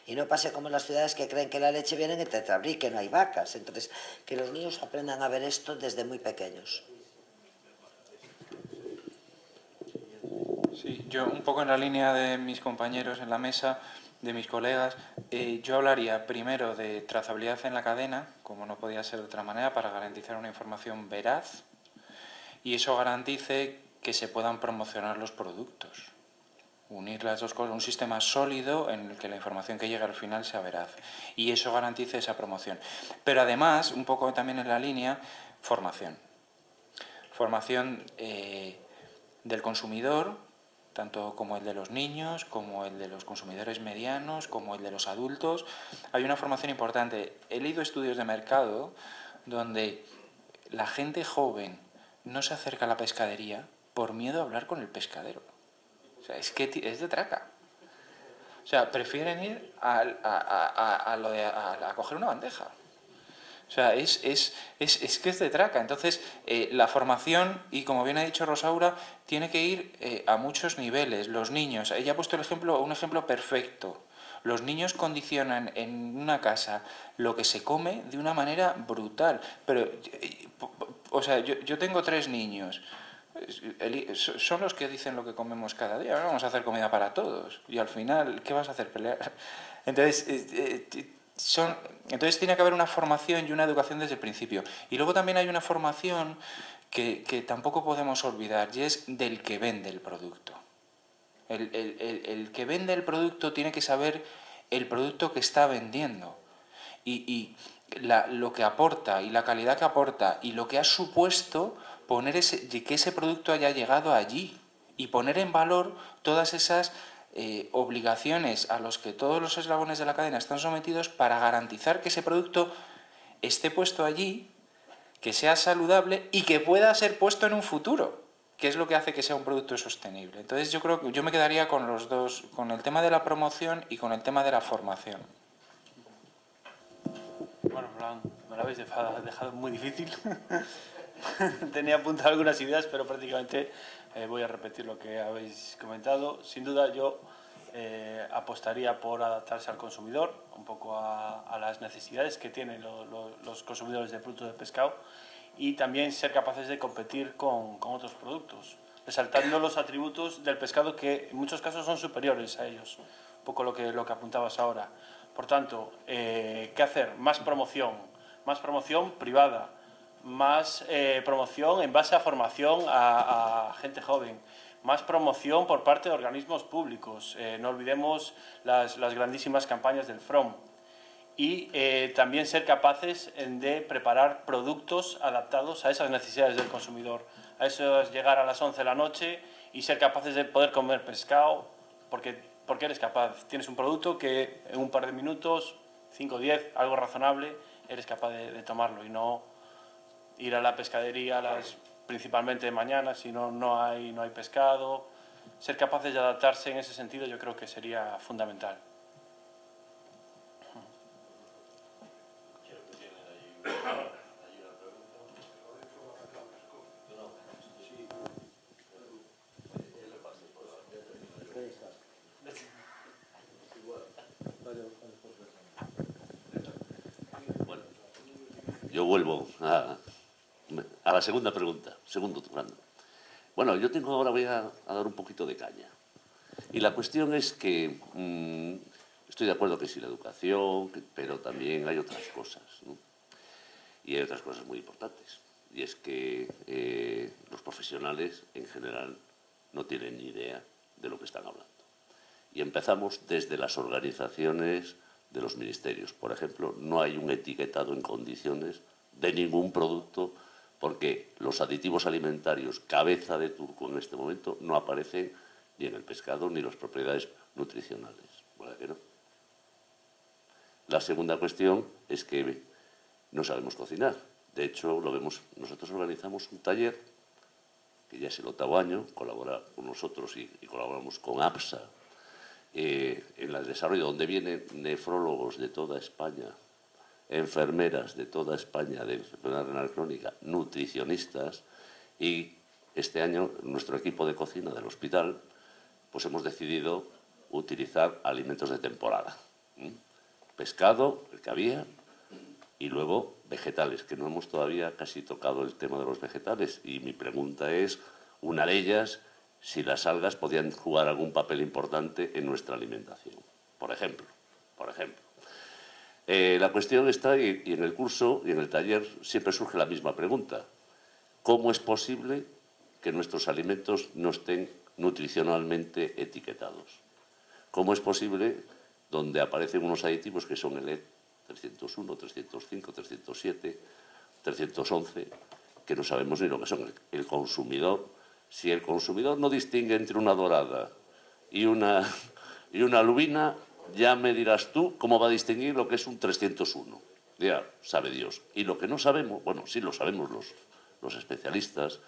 Y no pase como en las ciudades que creen que la leche viene en el tetrabric, que no hay vacas. Entonces, que los niños aprendan a ver esto desde muy pequeños. Sí, yo un poco en la línea de mis compañeros en la mesa, de mis colegas, yo hablaría primero de trazabilidad en la cadena, como no podía ser de otra manera, para garantizar una información veraz y eso garantice que se puedan promocionar los productos. Unir las dos cosas, un sistema sólido en el que la información que llega al final sea veraz. Y eso garantice esa promoción. Pero además, un poco también en la línea, formación. Formación del consumidor, tanto como el de los niños, como el de los consumidores medianos, como el de los adultos. Hay una formación importante. He leído estudios de mercado donde la gente joven no se acerca a la pescadería por miedo a hablar con el pescadero. O sea, es que es de traca. O sea, prefieren ir a coger una bandeja. O sea, es que es de traca. Entonces, la formación, y como bien ha dicho Rosaura, tiene que ir a muchos niveles. Los niños, ella ha puesto un ejemplo perfecto. Los niños condicionan en una casa lo que se come de una manera brutal. Pero, o sea, yo tengo 3 niños. Son los que dicen lo que comemos cada día. Ahora vamos a hacer comida para todos. Y al final, ¿qué vas a hacer? Pelear. Entonces, entonces tiene que haber una formación y una educación desde el principio. Y luego también hay una formación que tampoco podemos olvidar, y es del que vende el producto. El que vende el producto tiene que saber el producto que está vendiendo. Y lo que aporta, y la calidad que aporta, y lo que ha supuesto que ese producto haya llegado allí. Y poner en valor todas esas obligaciones a los que todos los eslabones de la cadena están sometidos para garantizar que ese producto esté puesto allí, que sea saludable y que pueda ser puesto en un futuro, que es lo que hace que sea un producto sostenible. Entonces yo creo que yo me quedaría con los dos, con el tema de la promoción y con el tema de la formación. Bueno, me lo habéis dejado muy difícil. Tenía apuntado algunas ideas, pero prácticamente voy a repetir lo que habéis comentado. Sin duda yo apostaría por adaptarse al consumidor, un poco a las necesidades que tienen los consumidores de productos de pescado y también ser capaces de competir con otros productos, resaltando los atributos del pescado que en muchos casos son superiores a ellos, un poco lo que apuntabas ahora. Por tanto, ¿qué hacer? Más promoción privada, más promoción en base a formación a gente joven, más promoción por parte de organismos públicos. No olvidemos las grandísimas campañas del FROM. Y también ser capaces de preparar productos adaptados a esas necesidades del consumidor. A eso es llegar a las 11 de la noche y ser capaces de poder comer pescado, porque eres capaz. Tienes un producto que en un par de minutos, 5 o 10, algo razonable, eres capaz de tomarlo y no ir a la pescadería principalmente de mañana si no hay pescado. Ser capaces de adaptarse en ese sentido yo creo que sería fundamental. yo vuelvo a la segunda pregunta, segundo turno. Bueno, yo ahora voy a dar un poquito de caña. Y la cuestión es que estoy de acuerdo que sí la educación, pero también hay otras cosas, ¿no? Y hay otras cosas muy importantes. Y es que los profesionales en general no tienen ni idea de lo que están hablando. Y empezamos desde las organizaciones de los ministerios. Por ejemplo, no hay un etiquetado en condiciones de ningún producto porque los aditivos alimentarios cabeza de turco en este momento no aparecen ni en el pescado ni las propiedades nutricionales. ¿Verdad que no? La segunda cuestión es que no sabemos cocinar. De hecho, lo vemos, nosotros organizamos un taller, que ya es el 8º año, colabora con nosotros y colaboramos con APSA, en el desarrollo, donde vienen nefrólogos de toda España, enfermeras de toda España de enfermedad renal crónica, nutricionistas, y este año nuestro equipo de cocina del hospital pues hemos decidido utilizar alimentos de temporada. Pescado, el que había, y luego vegetales, que no hemos todavía casi tocado el tema de los vegetales. Y mi pregunta es, una de ellas, si las algas podían jugar algún papel importante en nuestra alimentación. Por ejemplo. La cuestión está, y en el curso y en el taller siempre surge la misma pregunta. ¿Cómo es posible que nuestros alimentos no estén nutricionalmente etiquetados? ¿Cómo es posible donde aparecen unos aditivos que son el E301, 305, 307, 311, que no sabemos ni lo que son? El consumidor, si el consumidor no distingue entre una dorada y una lubina, ya me dirás tú cómo va a distinguir lo que es un 301. Ya sabe Dios. Y lo que no sabemos, bueno, sí lo sabemos los especialistas,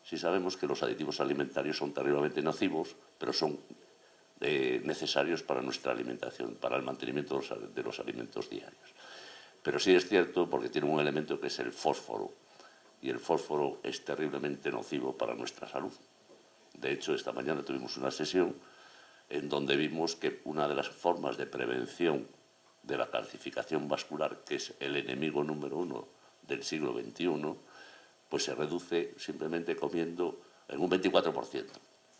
sí sabemos que los aditivos alimentarios son terriblemente nocivos, pero son necesarios para nuestra alimentación, para el mantenimiento de los alimentos diarios. Pero sí es cierto, porque tiene un elemento que es el fósforo, y el fósforo es terriblemente nocivo para nuestra salud. De hecho, esta mañana tuvimos una sesión en donde vimos que una de las formas de prevención de la calcificación vascular, que es el enemigo número 1 del siglo XXI, pues se reduce simplemente comiendo en un 24%,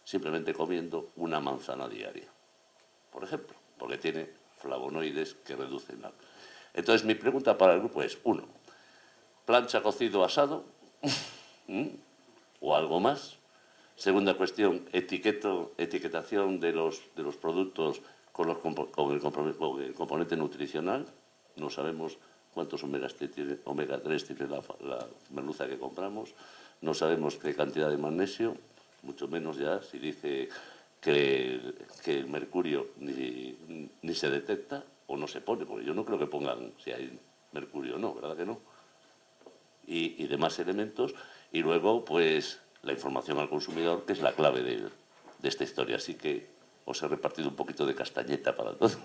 simplemente comiendo una manzana diaria, por ejemplo, porque tiene flavonoides que reducen la... Entonces, mi pregunta para el grupo es, 1, plancha, cocido, asado, o algo más. Segunda cuestión, etiquetación de los productos con el componente nutricional. No sabemos cuántos omega 3 tiene la merluza que compramos. No sabemos qué cantidad de magnesio, mucho menos ya si dice que el mercurio ni se detecta o no se pone, porque yo no creo que pongan si hay mercurio o no, ¿verdad que no? Y demás elementos. Y luego, pues, la información al consumidor, que es la clave de esta historia. Así que os he repartido un poquito de castañeta para todos.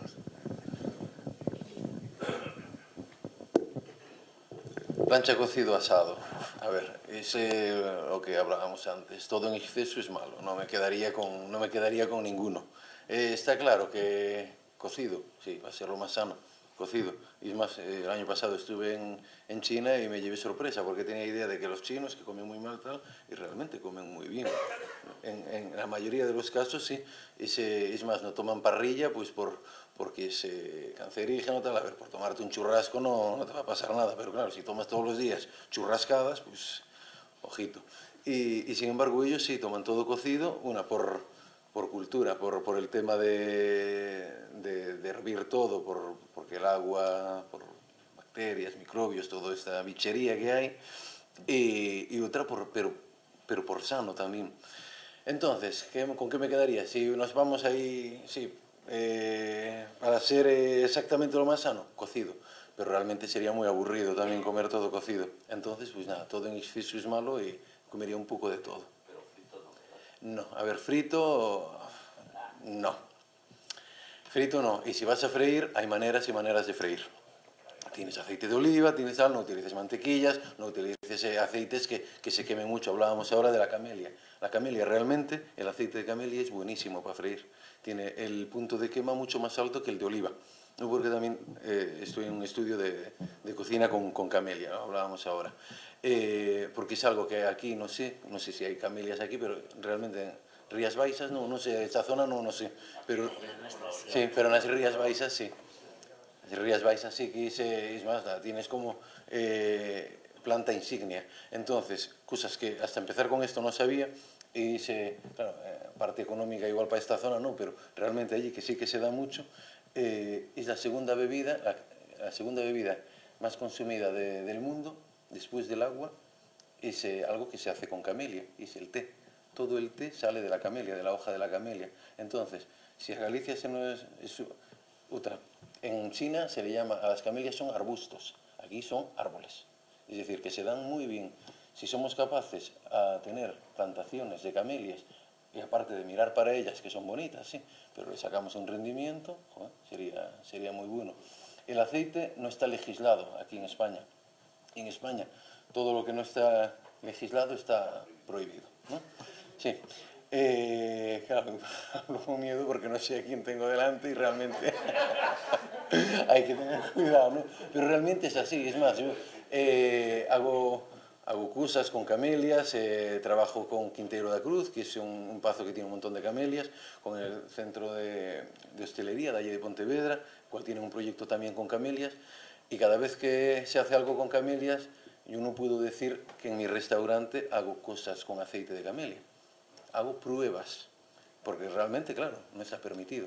Plancha, cocido, asado. A ver, ese lo que hablábamos antes. Todo en exceso es malo. No me quedaría con ninguno. Está claro que cocido, sí, va a ser lo más sano. Cocido. Y es más, el año pasado estuve en China y me llevé sorpresa porque tenía idea de que los chinos, que comen muy mal tal, y realmente comen muy bien. En la mayoría de los casos sí. Es más, no toman parrilla pues porque es cancerígeno tal. A ver, por tomarte un churrasco no te va a pasar nada, pero claro, si tomas todos los días churrascadas, pues ojito. Y sin embargo ellos sí toman todo cocido, una por cultura, por el tema de hervir todo, porque el agua, por bacterias, microbios, toda esta bichería que hay, y otra pero por sano también. Entonces, ¿con qué me quedaría? Si nos vamos ahí, sí, para ser exactamente lo más sano, cocido, pero realmente sería muy aburrido también comer todo cocido. Entonces, pues nada, todo en exceso es malo y comería un poco de todo. No, a ver, frito, no. Frito no. Y si vas a freír, hay maneras y maneras de freír. Tienes aceite de oliva, tienes sal, no utilices mantequillas, no utilices aceites que se quemen mucho. Hablábamos ahora de la camelia. La camelia, realmente, el aceite de camelia es buenísimo para freír. Tiene el punto de quema mucho más alto que el de oliva. ¿no? Porque también estoy en un estudio de cocina con camelia, ¿no? Hablábamos ahora. Porque es algo que aquí no sé si hay camelias aquí, pero realmente en Rías Baixas, no sé, esta zona no sé, pero sí, pero en las Rías Baixas sí. Las Rías Baixas sí que es más, tienes como planta insignia. Entonces, cosas que hasta empezar con esto no sabía, y claro, parte económica igual para esta zona no, pero realmente allí que sí que se da mucho, es la segunda bebida más consumida del mundo, después del agua, es algo que se hace con camelia, es el té. Todo el té sale de la camelia, de la hoja de la camelia. Entonces, si en Galicia en China se le llama, a las camelias son arbustos, aquí son árboles. Es decir, que se dan muy bien. Si somos capaces a tener plantaciones de camelias, y aparte de mirar para ellas, que son bonitas, sí, pero le sacamos un rendimiento, joder, sería muy bueno. El aceite no está legislado aquí en España. En España todo lo que no está legislado está prohibido, ¿no? Sí. Claro, hablo con miedo porque no sé a quién tengo delante y realmente hay que tener cuidado, ¿no? Pero realmente es así. Es más, yo hago cosas con camelias, trabajo con Quinteiro da Cruz, que es un pazo que tiene un montón de camelias, con el centro de hostelería de allí de Pontevedra, cual tiene un proyecto también con camelias, y cada vez que se hace algo con camelias, yo no puedo decir que en mi restaurante hago cosas con aceite de camelia. Hago pruebas, porque realmente, claro, no está permitido.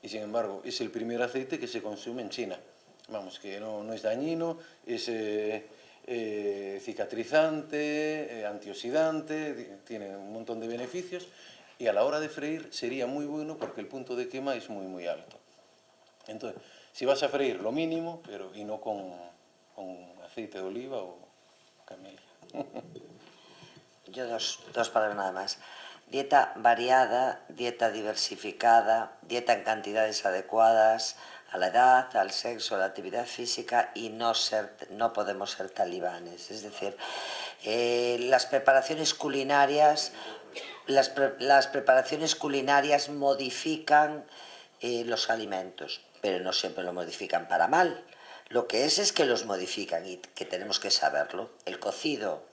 Y sin embargo, es el primer aceite que se consume en China. Vamos, que no es dañino, es cicatrizante, antioxidante, tiene un montón de beneficios, y a la hora de freír sería muy bueno porque el punto de quema es muy, muy alto. Entonces, si vas a freír lo mínimo, y no con aceite de oliva o camelia. Yo dos palabras nada más. Dieta variada, dieta diversificada, dieta en cantidades adecuadas a la edad, al sexo, a la actividad física, y no podemos ser talibanes. Es decir, las preparaciones culinarias modifican los alimentos, pero no siempre lo modifican para mal. Lo que es que los modifican y que tenemos que saberlo. El cocido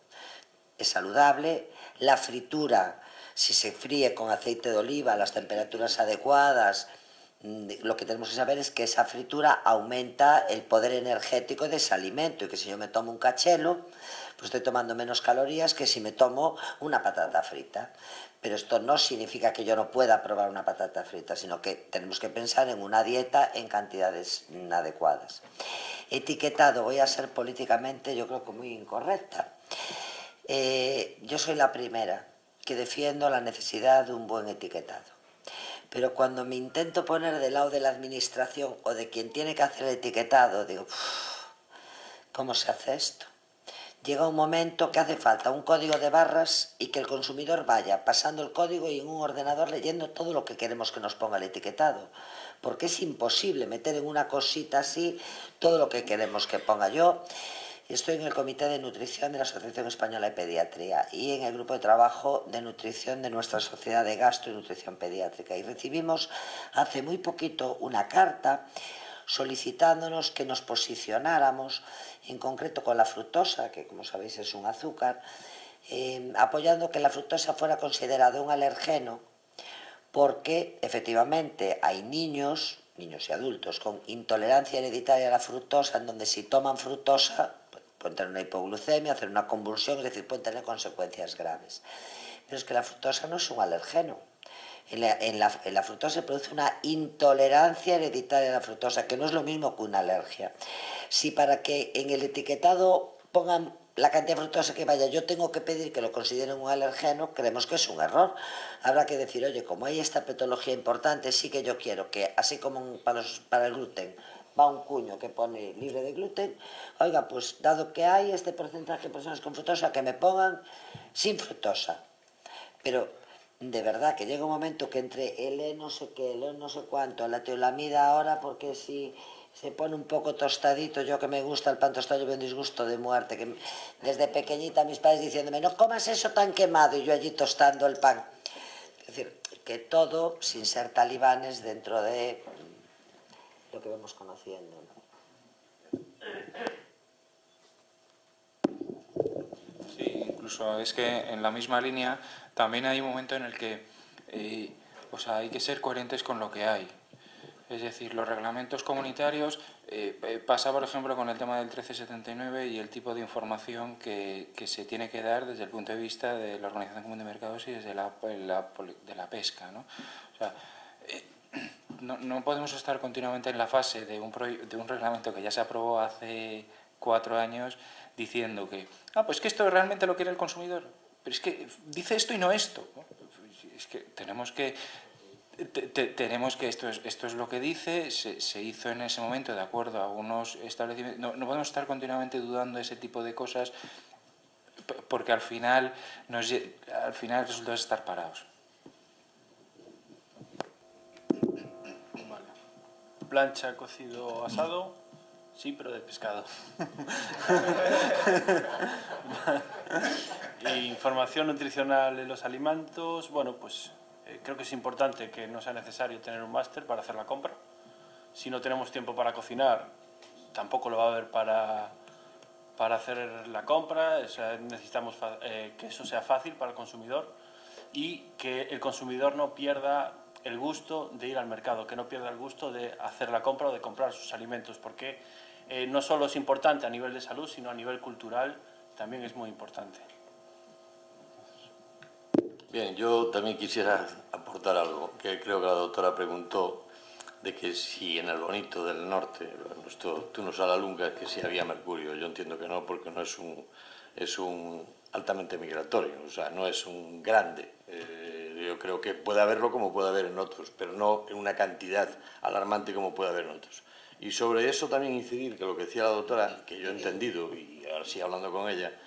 es saludable, la fritura, si se fríe con aceite de oliva a las temperaturas adecuadas, lo que tenemos que saber es que esa fritura aumenta el poder energético de ese alimento, y que si yo me tomo un cachelo, pues estoy tomando menos calorías que si me tomo una patata frita. Pero esto no significa que yo no pueda probar una patata frita, sino que tenemos que pensar en una dieta en cantidades adecuadas. Etiquetado, voy a ser políticamente, yo creo que muy incorrecta. Yo soy la primera que defiendo la necesidad de un buen etiquetado. Pero cuando me intento poner del lado de la administración o de quien tiene que hacer el etiquetado, digo, ¿cómo se hace esto? Llega un momento que hace falta un código de barras y que el consumidor vaya pasando el código y en un ordenador leyendo todo lo que queremos que nos ponga el etiquetado. Porque es imposible meter en una cosita así todo lo que queremos que ponga. Yo estoy en el Comité de Nutrición de la Asociación Española de Pediatría y en el grupo de trabajo de nutrición de nuestra Sociedad de Gastro y Nutrición Pediátrica. Y recibimos hace muy poquito una carta solicitándonos que nos posicionáramos, en concreto con la fructosa, que como sabéis es un azúcar, apoyando que la fructosa fuera considerada un alergeno, porque efectivamente hay niños y adultos con intolerancia hereditaria a la fructosa, en donde si toman fructosa pueden tener una hipoglucemia, hacer una convulsión, es decir, pueden tener consecuencias graves. Pero es que la fructosa no es un alergeno. En la fructosa se produce una intolerancia hereditaria a la fructosa, que no es lo mismo que una alergia. Si para que en el etiquetado pongan la cantidad de fructosa que vaya, yo tengo que pedir que lo consideren un alergeno, creemos que es un error. Habrá que decir, oye, como hay esta patología importante, sí que yo quiero que, así como para el gluten, va un cuño que pone libre de gluten, oiga, pues dado que hay este porcentaje de personas con fructosa, que me pongan sin fructosa. Pero de verdad que llega un momento que entre el no sé qué, el no sé cuánto, la teolamida ahora, porque si se pone un poco tostadito, yo que me gusta el pan tostado, yo veo un disgusto de muerte, que desde pequeñita mis padres diciéndome, no comas eso tan quemado, y yo allí tostando el pan. Es decir, que todo, sin ser talibanes, dentro de lo que vamos conociendo, ¿no? Sí, incluso es que en la misma línea también hay un momento en el que hay que ser coherentes con lo que hay. Es decir, los reglamentos comunitarios, pasa por ejemplo con el tema del 1379 y el tipo de información que se tiene que dar desde el punto de vista de la Organización Común de Mercados y desde de la pesca, ¿no? O sea, no podemos estar continuamente en la fase de un reglamento que ya se aprobó hace 4 años diciendo que, pues que esto realmente lo quiere el consumidor, pero es que dice esto y no esto, ¿no? Es que tenemos que esto es lo que dice, se hizo en ese momento de acuerdo a unos establecimientos. No podemos estar continuamente dudando de ese tipo de cosas porque al final el resultado es estar parados. Vale. Plancha, cocido, asado, sí, pero de pescado. Información nutricional en los alimentos, bueno, pues creo que es importante que no sea necesario tener un máster para hacer la compra. Si no tenemos tiempo para cocinar, tampoco lo va a haber para hacer la compra. O sea, necesitamos que eso sea fácil para el consumidor y que el consumidor no pierda el gusto de ir al mercado, que no pierda el gusto de hacer la compra o de comprar sus alimentos, porque no solo es importante a nivel de salud, sino a nivel cultural también es muy importante. Bien, yo también quisiera aportar algo, que creo que la doctora preguntó, de que si en el Bonito del Norte, nuestro Tunus a la Lunga, que si había mercurio. Yo entiendo que no, porque no es un altamente migratorio, o sea, no es un grande. Yo creo que puede haberlo como puede haber en otros, pero no en una cantidad alarmante como puede haber en otros. Y sobre eso también incidir, que lo que decía la doctora, que yo he entendido, y ahora sí hablando con ella,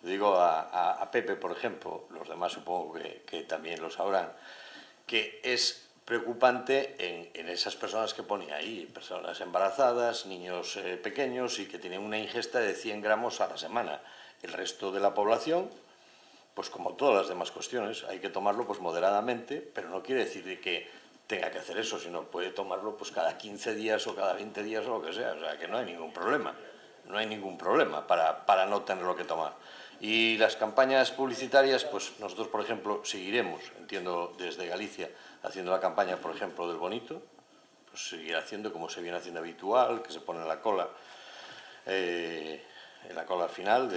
digo a Pepe, por ejemplo, los demás supongo que también lo sabrán, que es preocupante en esas personas que pone ahí, personas embarazadas, niños pequeños y que tienen una ingesta de 100 gramos a la semana. El resto de la población, pues como todas las demás cuestiones, hay que tomarlo pues moderadamente, pero no quiere decir que tenga que hacer eso, sino puede tomarlo pues cada 15 días o cada 20 días o lo que sea, o sea que no hay ningún problema. No hay ningún problema para no tenerlo que tomar. Y las campañas publicitarias, pues nosotros, por ejemplo, seguiremos, entiendo, desde Galicia, haciendo la campaña, por ejemplo, del Bonito, pues seguir haciendo como se viene haciendo habitual, que se pone en la cola al final,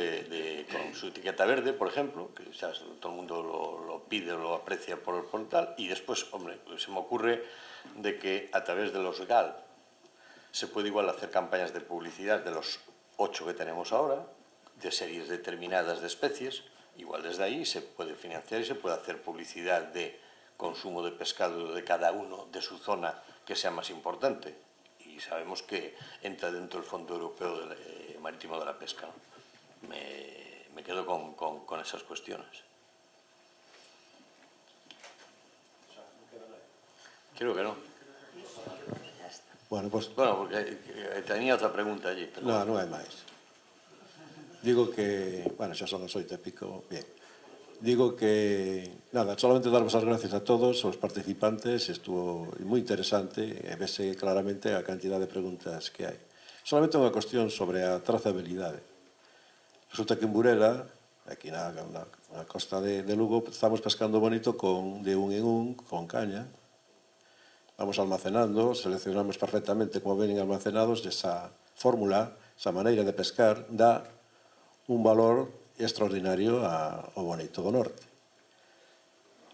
con su etiqueta verde, por ejemplo, que ya todo el mundo lo pide, lo aprecia por tal, y después, hombre, se me ocurre de que a través de los GAL se puede igual hacer campañas de publicidad de los 8 que tenemos ahora, de series determinadas de especies, igual desde ahí se puede financiar y se puede hacer publicidad de consumo de pescado de cada uno de su zona que sea más importante. Y sabemos que entra dentro del Fondo Europeo Marítimo de la Pesca, ¿no? Me quedo con esas cuestiones. Creo que no. Bueno, pues... Bueno, porque tenía otra pregunta allí. Pero... No, non hai máis. Digo que... Bueno, xa son as 8:00 bien. Digo que... Nada, solamente darvos as gracias a todos, aos participantes, estuvo moi interesante, e vese claramente a cantidad de preguntas que hai. Solamente unha cuestión sobre a trazabilidade. Resulta que en Burela, aquí na costa de Lugo, estamos pescando bonito de un en un, con caña. Vamos almacenando, seleccionamos perfectamente como vienen almacenados, e esa fórmula, esa maneira de pescar, dá un valor extraordinario ao Bonito do Norte.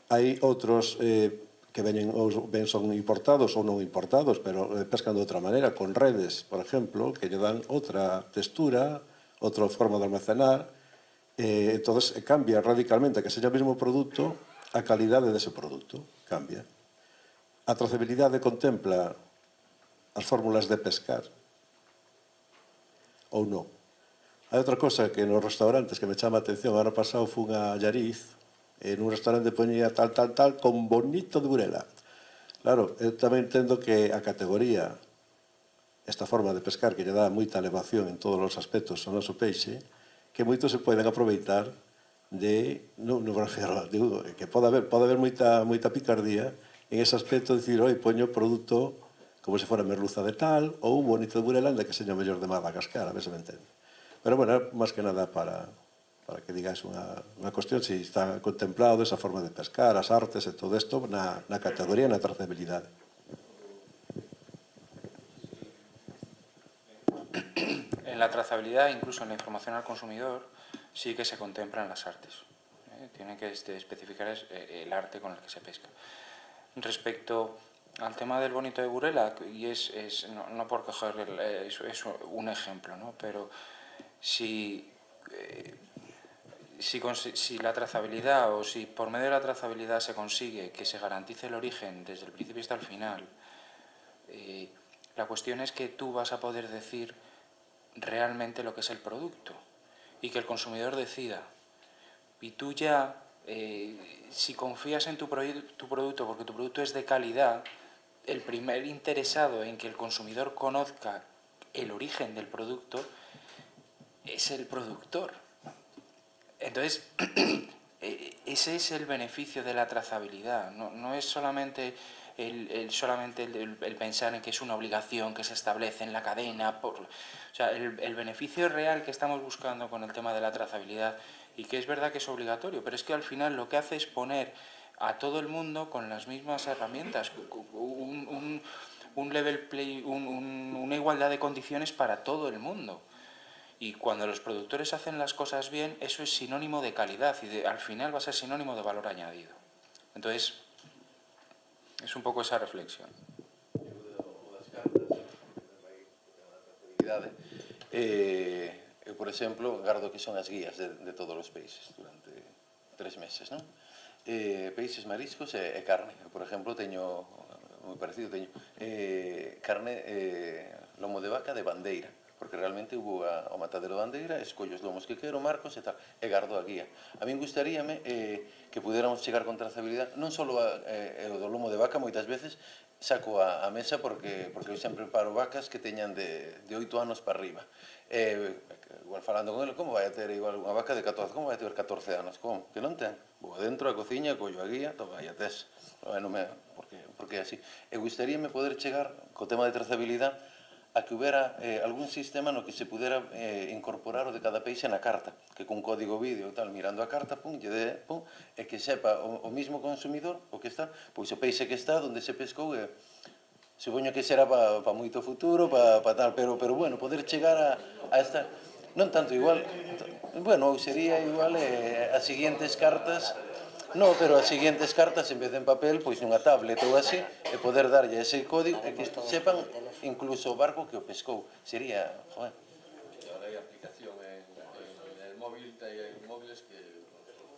Hai outros que ben son importados ou non importados, pero pescan de outra maneira, con redes, por exemplo, que lle dan outra textura, outra forma de almacenar, entón cambia radicalmente, que seja o mesmo produto, a calidade dese produto cambia. A trazabilidade contempla as fórmulas de pescar ou non? Hai outra cosa que nos restaurantes que me chama a atención, ano pasado fun a Llariz e nun restaurante poñía tal, con Bonito de Burela. Claro, eu tamén entendo que a categoría, esta forma de pescar que lle dá moita elevación en todos os aspectos ao noso peixe, que moitos se poden aproveitar non me refiro, digo, que pode haber moita picardía en ese aspecto de dicir, oi, poño produto como se fora merluza de tal, ou un bonito de Burela onde que seña mellor de Madagascar, a ver se me entende. Pero, bueno, máis que nada para que digáis unha cuestión se está contemplado esa forma de pescar, as artes e todo isto na categoría, na trazabilidade. En la trazabilidad, incluso en la información al consumidor, sí que se contemplan las artes. Tiene que especificar el arte con el que se pesca. Respecto al tema del bonito de Burela, y no por coger es un ejemplo, ¿no? Pero si la trazabilidad o si por medio de la trazabilidad se consigue que se garantice el origen desde el principio hasta el final, la cuestión es que tú vas a poder decir realmente lo que es el producto y que el consumidor decida. Y tú ya, si confías en tu producto porque tu producto es de calidad, el primer interesado en que el consumidor conozca el origen del producto es el productor. Entonces, ese es el beneficio de la trazabilidad. No es solamente el pensar en que es una obligación que se establece en la cadena. O sea, el beneficio real que estamos buscando con el tema de la trazabilidad, y que es verdad que es obligatorio, pero es que al final lo que hace es poner a todo el mundo con las mismas herramientas, un level play, una igualdad de condiciones para todo el mundo. Y cuando los productores hacen las cosas bien, eso es sinónimo de calidad y al final va a ser sinónimo de valor añadido. Entonces, es un poco esa reflexión. Por exemplo, gardo que son as guías de todos os peixes durante 3 meses, non? Peixes, mariscos e carne. Por exemplo, teño, moi parecido, teño carne, lomo de vaca de bandeira, porque realmente hubo ao matadero de bandeira, escollo os lomos que quero, marcos e tal, e gardo a guía. A min gustaríame que pudiéramos chegar con trazabilidade, non só o do lomo de vaca, moitas veces saco a mesa porque eu sempre preparo vacas que teñan de 8 anos para arriba. Igual falando con ele, como vai a ter igual unha vaca de 14, como vai a ter 14 anos? Como? Que non ten? Vou dentro a cociña, collo a guía, toma, e a tes. Porque é así. E gustaríame poder chegar, co tema de trazabilidade, a que houbera algún sistema no que se pudera incorporar o de cada peixe na carta, que con código vídeo e tal, mirando a carta, pum, e que sepa o mismo consumidor, o que está, pois o peixe que está, onde se pescou, supoño que será para moito futuro, para tal, pero bueno, poder chegar a estar, non tanto igual, bueno, sería igual as seguintes cartas, no, pero as seguintes cartas, en vez de en papel, pois nunha tablet ou así, e poder darlle ese código, e que sepan incluso o barco que o pescou. Sería, joder. Ahora hai aplicación en el móvil, hai móviles que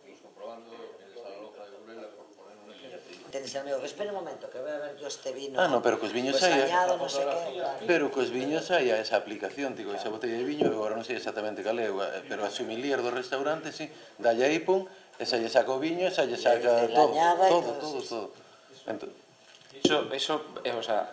los comprobando en esa loja de Burela, por poner un ejemplo. Tienes amigo que espera un momento, que voy a ver yo este vino. No, pero cos viños pues hai, añado, no sé qué, pero cos viños hai esa aplicación, digo, esa botella de viño, agora non sei exactamente cal é, pero a sommelier do restaurante, sí, dalle aí, pum, esa lle saca o viño, esa lle saca todo. Eso, o sea,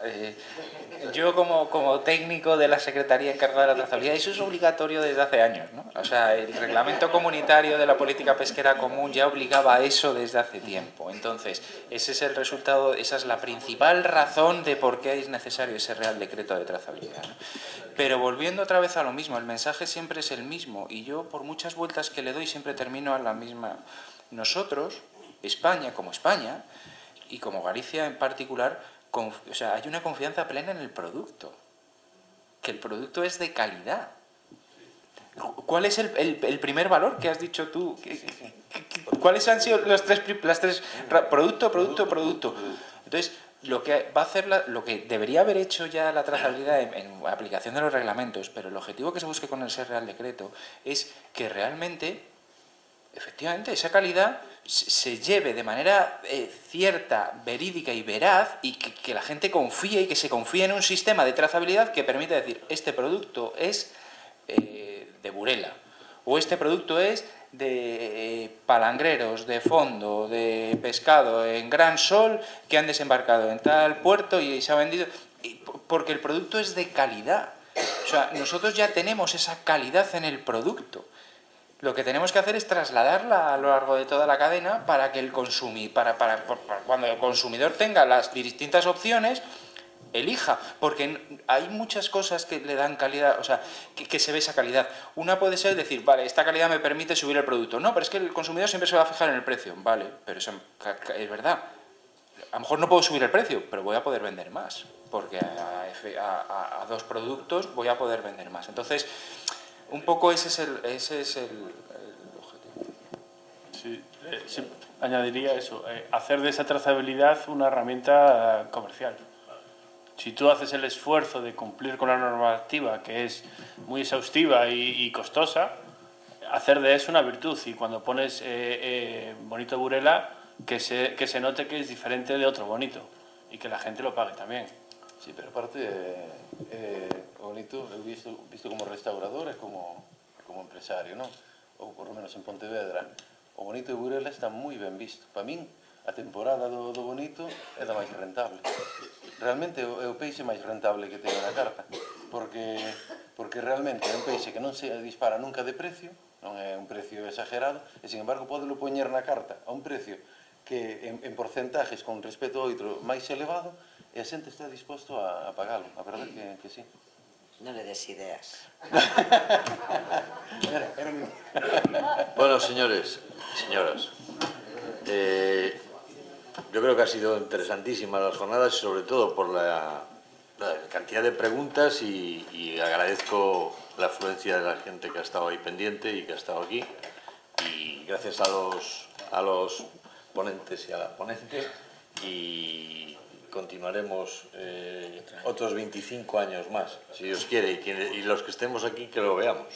yo como técnico de la Secretaría encargada de la trazabilidad, eso es obligatorio desde hace años, ¿no? O sea, el reglamento comunitario de la política pesquera común ya obligaba a eso desde hace tiempo. Entonces, ese es el resultado, esa es la principal razón de por qué es necesario ese Real Decreto de trazabilidad, ¿no? Pero volviendo otra vez a lo mismo, el mensaje siempre es el mismo y yo por muchas vueltas que le doy siempre termino a la misma. Nosotros, España como España, y como Galicia en particular, o sea, hay una confianza plena en el producto, que el producto es de calidad. ¿Cuál es el primer valor que has dicho tú? ¿Cuáles han sido las tres producto? Entonces, lo que va a hacer lo que debería haber hecho ya la trazabilidad en aplicación de los reglamentos, pero el objetivo que se busque con ese Real Decreto es que realmente, efectivamente, esa calidad se lleve de manera cierta, verídica y veraz y que la gente confíe y que se confíe en un sistema de trazabilidad que permita decir este producto es de Burela o este producto es de palangreros, de fondo, de pescado en Gran Sol que han desembarcado en tal puerto y se ha vendido, porque el producto es de calidad. O sea, nosotros ya tenemos esa calidad en el producto. Lo que tenemos que hacer es trasladarla a lo largo de toda la cadena para que cuando el consumidor tenga las distintas opciones, elija, porque hay muchas cosas que le dan calidad, o sea, que se ve esa calidad. Una puede ser decir, vale, esta calidad me permite subir el producto. No, pero es que el consumidor siempre se va a fijar en el precio. Vale, pero eso es verdad. A lo mejor no puedo subir el precio, pero voy a poder vender más, porque a 2 productos voy a poder vender más. Entonces, un poco ese es el objetivo. Sí, sí, añadiría eso, hacer de esa trazabilidad una herramienta comercial. Si tú haces el esfuerzo de cumplir con la normativa, que es muy exhaustiva y costosa, hacer de eso una virtud. Y cuando pones bonito Burela, que se note que es diferente de otro bonito y que la gente lo pague también. Sí, pero aparte, bonito, he visto como restaurador e como empresario, ¿no? Ou por lo menos en Pontevedra, o bonito de Burela está moi ben visto. Para min, a temporada do bonito é da máis rentable. Realmente é o peixe máis rentable que teño na carta, porque realmente é un peixe que non se dispara nunca de precio, non é un precio exagerado, e sin embargo podelo poñer na carta a un precio que en porcentajes con respecto ao outro máis elevado, e a xente está disposto a pagalo. A verdade que sí. No le des ideas. Bueno, señores y señoras, yo creo que ha sido interesantísima las jornadas, sobre todo por la cantidad de preguntas, y agradezco la afluencia de la gente que ha estado ahí pendiente y que ha estado aquí, y gracias a los ponentes y a la ponente, y continuaremos otros 25 años más, si Dios quiere, y los que estemos aquí que lo veamos.